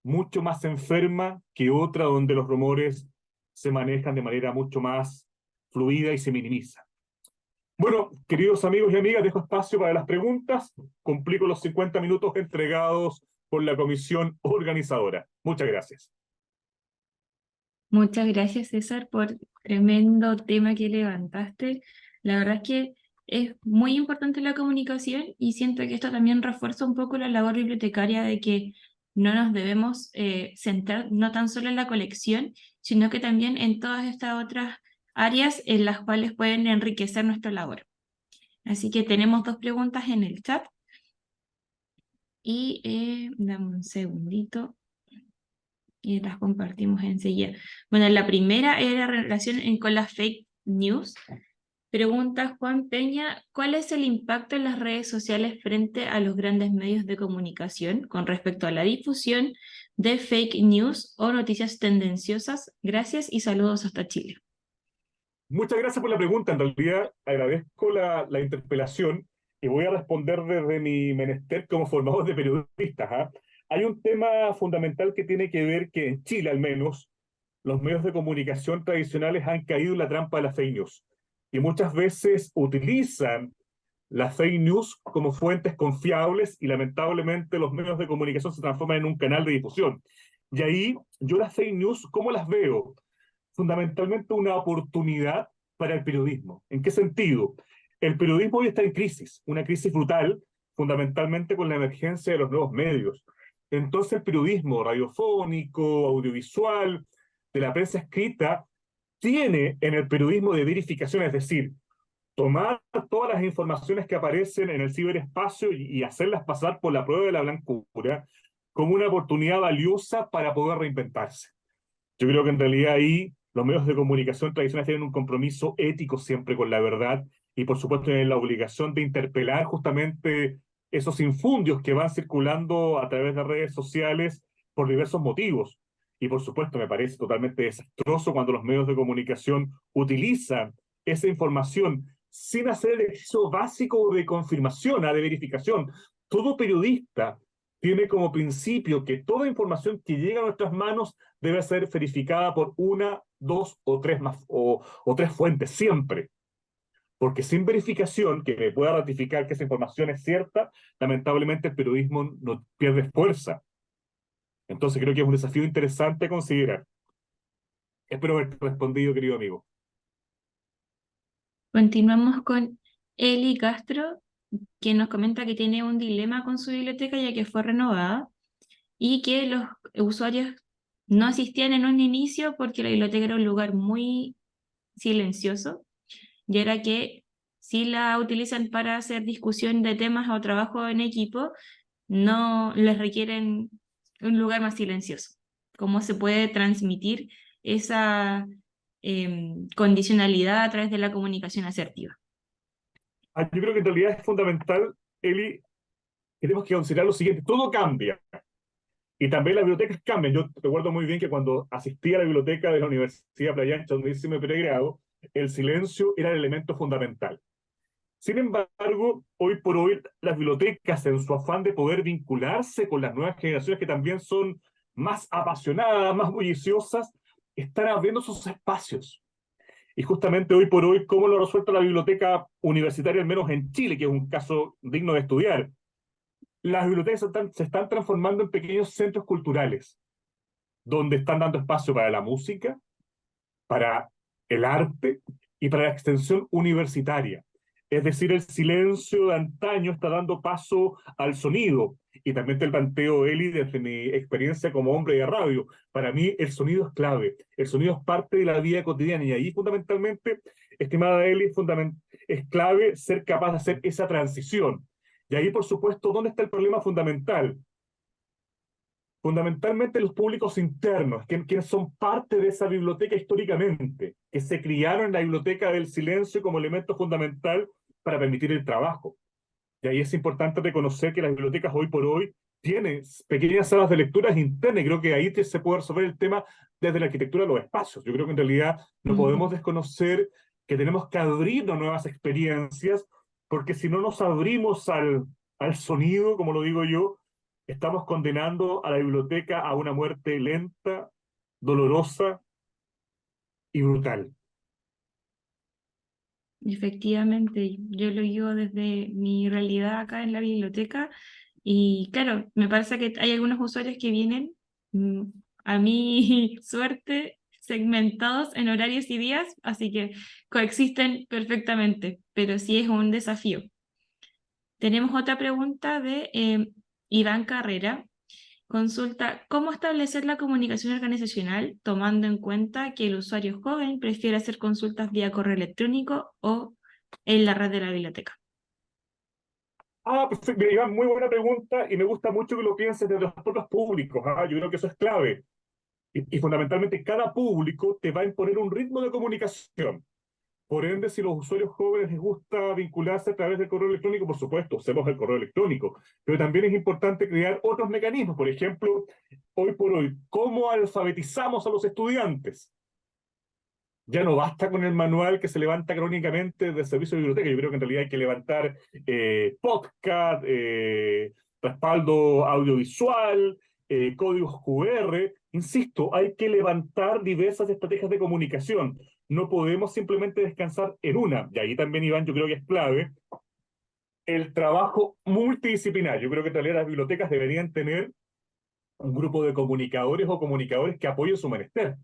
mucho más enferma que otra donde los rumores se manejan de manera mucho más fluida y se minimizan. Bueno, queridos amigos y amigas, dejo espacio para las preguntas. Cumplí con los 50 minutos entregados por la comisión organizadora. Muchas gracias. Muchas gracias, César, por tremendo tema que levantaste. La verdad es que es muy importante la comunicación y siento que esto también refuerza un poco la labor bibliotecaria de que no nos debemos centrar no tan solo en la colección, sino que también en todas estas otras áreas en las cuales pueden enriquecer nuestra labor. Así que tenemos dos preguntas en el chat y dame un segundito y las compartimos enseguida. Bueno, la primera era relación con las fake news. Pregunta Juan Peña, ¿cuál es el impacto en las redes sociales frente a los grandes medios de comunicación con respecto a la difusión de fake news o noticias tendenciosas? Gracias y saludos hasta Chile. Muchas gracias por la pregunta. En realidad agradezco la interpelación y voy a responder desde mi menester como formador de periodistas, ¿ah? Hay un tema fundamental que tiene que ver que en Chile al menos los medios de comunicación tradicionales han caído en la trampa de las fake news y muchas veces utilizan las fake news como fuentes confiables y lamentablemente los medios de comunicación se transforman en un canal de difusión. Y ahí yo las fake news, ¿cómo las veo? Fundamentalmente una oportunidad para el periodismo. ¿En qué sentido? El periodismo hoy está en crisis, una crisis brutal, fundamentalmente con la emergencia de los nuevos medios. Entonces el periodismo radiofónico, audiovisual, de la prensa escrita, tiene en el periodismo de verificación, es decir, tomar todas las informaciones que aparecen en el ciberespacio y hacerlas pasar por la prueba de la blancura como una oportunidad valiosa para poder reinventarse. Yo creo que en realidad ahí los medios de comunicación tradicionales tienen un compromiso ético siempre con la verdad y por supuesto tienen la obligación de interpelar justamente esos infundios que van circulando a través de redes sociales por diversos motivos. Y por supuesto me parece totalmente desastroso cuando los medios de comunicación utilizan esa información sin hacer el ejercicio básico de confirmación, de verificación. Todo periodista tiene como principio que toda información que llega a nuestras manos debe ser verificada por una, dos o tres más o tres fuentes, siempre. Porque sin verificación que me pueda ratificar que esa información es cierta, lamentablemente el periodismo no pierde fuerza. Entonces creo que es un desafío interesante a considerar. Espero haber respondido, querido amigo. Continuamos con Eli Castro, que nos comenta que tiene un dilema con su biblioteca ya que fue renovada y que los usuarios no asistían en un inicio porque la biblioteca era un lugar muy silencioso y era que si la utilizan para hacer discusión de temas o trabajo en equipo, no les requieren un lugar más silencioso. ¿Cómo se puede transmitir esa condicionalidad a través de la comunicación asertiva? Yo creo que en realidad es fundamental, Eli, que tenemos que considerar lo siguiente, todo cambia. Y también las bibliotecas cambian. Yo recuerdo muy bien que cuando asistí a la biblioteca de la Universidad Playa Ancha, donde hice mi pregrado, el silencio era el elemento fundamental. Sin embargo, hoy por hoy, las bibliotecas, en su afán de poder vincularse con las nuevas generaciones que también son más apasionadas, más bulliciosas, están abriendo sus espacios. Y justamente hoy por hoy, ¿cómo lo ha resuelto la biblioteca universitaria, al menos en Chile, que es un caso digno de estudiar? Las bibliotecas se están transformando en pequeños centros culturales, donde están dando espacio para la música, para el arte y para la extensión universitaria. Es decir, el silencio de antaño está dando paso al sonido. Y también te planteo, Eli, desde mi experiencia como hombre de radio. Para mí el sonido es clave. El sonido es parte de la vida cotidiana. Y ahí fundamentalmente, estimada Eli, es clave ser capaz de hacer esa transición. Y ahí, por supuesto, ¿dónde está el problema fundamental? Fundamentalmente los públicos internos, quienes son parte de esa biblioteca históricamente, que se criaron en la biblioteca del silencio como elemento fundamental para permitir el trabajo. Y ahí es importante reconocer que las bibliotecas hoy por hoy tiene pequeñas salas de lecturas internas, y creo que ahí se puede resolver el tema desde la arquitectura de los espacios. Yo creo que en realidad no podemos desconocer que tenemos que abrirnos a nuevas experiencias, porque si no nos abrimos al sonido, como lo digo yo, estamos condenando a la biblioteca a una muerte lenta, dolorosa y brutal. Efectivamente, yo lo digo desde mi realidad acá en la biblioteca y claro, me parece que hay algunos usuarios que vienen, mm, a mi suerte, segmentados en horarios y días, así que coexisten perfectamente, pero sí es un desafío. Tenemos otra pregunta de Iván Carrera. Consulta, ¿cómo establecer la comunicación organizacional tomando en cuenta que el usuario joven prefiere hacer consultas vía correo electrónico o en la red de la biblioteca? Perfecto. Mira, Iván, muy buena pregunta y me gusta mucho que lo pienses desde los propios públicos. Yo creo que eso es clave. Y fundamentalmente cada público te va a imponer un ritmo de comunicación. Por ende, si los usuarios jóvenes les gusta vincularse a través del correo electrónico, por supuesto, usemos el correo electrónico. Pero también es importante crear otros mecanismos. Por ejemplo, hoy por hoy, ¿cómo alfabetizamos a los estudiantes? Ya no basta con el manual que se levanta crónicamente del servicio de biblioteca. Yo creo que en realidad hay que levantar podcast, respaldo audiovisual, códigos QR. Insisto, hay que levantar diversas estrategias de comunicación. No podemos simplemente descansar en una. Y ahí también, Iván, yo creo que es clave el trabajo multidisciplinar. Yo creo que en realidad las bibliotecas deberían tener un grupo de comunicadores o comunicadores que apoyen su menester.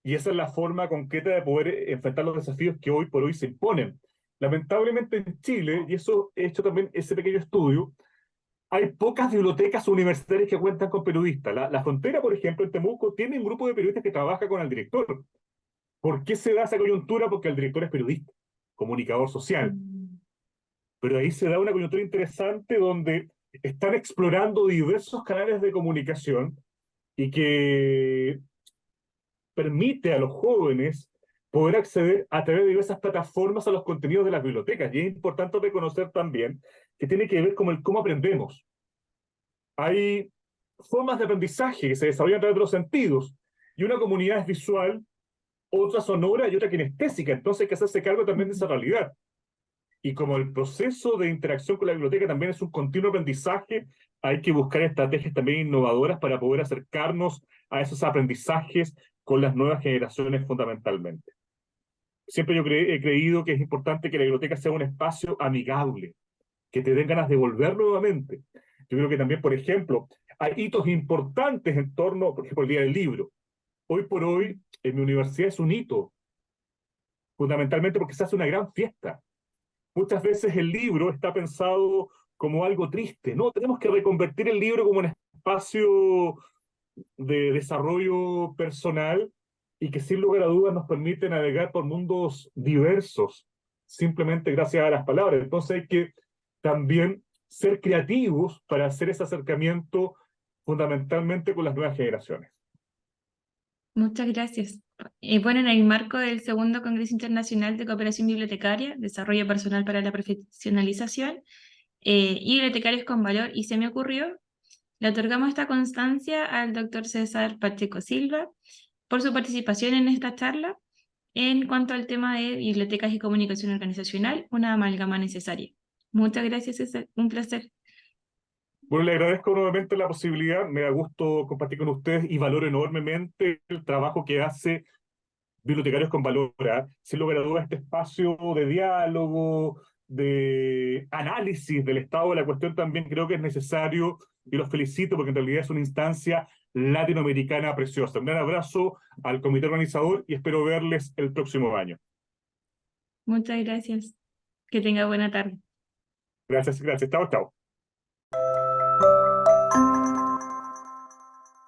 Y esa es la forma concreta de poder enfrentar los desafíos que hoy por hoy se imponen. Lamentablemente en Chile, y eso he hecho también ese pequeño estudio, hay pocas bibliotecas universitarias que cuentan con periodistas. La Frontera, por ejemplo, en Temuco, tiene un grupo de periodistas que trabaja con el director. ¿Por qué se da esa coyuntura? Porque el director es periodista, comunicador social. Mm. Pero ahí se da una coyuntura interesante donde están explorando diversos canales de comunicación y que permite a los jóvenes poder acceder a través de diversas plataformas a los contenidos de las bibliotecas. Y es importante reconocer también que tiene que ver con el cómo aprendemos. Hay formas de aprendizaje que se desarrollan a través de los sentidos, y una comunidad es visual, otra sonora y otra kinestésica. Entonces hay que hacerse cargo también de esa realidad. Y como el proceso de interacción con la biblioteca también es un continuo aprendizaje, hay que buscar estrategias también innovadoras para poder acercarnos a esos aprendizajes con las nuevas generaciones fundamentalmente. Siempre yo he creído que es importante que la biblioteca sea un espacio amigable, que te den ganas de volver nuevamente. Yo creo que también, por ejemplo, hay hitos importantes en torno, por ejemplo, el Día del Libro. Hoy por hoy, en mi universidad es un hito, fundamentalmente porque se hace una gran fiesta. Muchas veces el libro está pensado como algo triste. No, tenemos que reconvertir el libro como un espacio de desarrollo personal y que sin lugar a dudas nos permite navegar por mundos diversos, simplemente gracias a las palabras. Entonces hay que también ser creativos para hacer ese acercamiento fundamentalmente con las nuevas generaciones. Muchas gracias. Bueno, en el marco del segundo Congreso Internacional de Cooperación Bibliotecaria, Desarrollo Personal para la Profesionalización y Bibliotecarios con Valor, y se me ocurrió, le otorgamos esta constancia al doctor César Pacheco Silva por su participación en esta charla en cuanto al tema de bibliotecas y comunicación organizacional, una amalgama necesaria. Muchas gracias, César. Un placer. Bueno, le agradezco nuevamente la posibilidad, me da gusto compartir con ustedes y valoro enormemente el trabajo que hace Bibliotecarios con Valor. Sin lugar a dudas, este espacio de diálogo, de análisis del estado de la cuestión también creo que es necesario y los felicito porque en realidad es una instancia latinoamericana preciosa. Un gran abrazo al comité organizador y espero verles el próximo año. Muchas gracias. Que tenga buena tarde. Gracias, gracias. Chao, chao.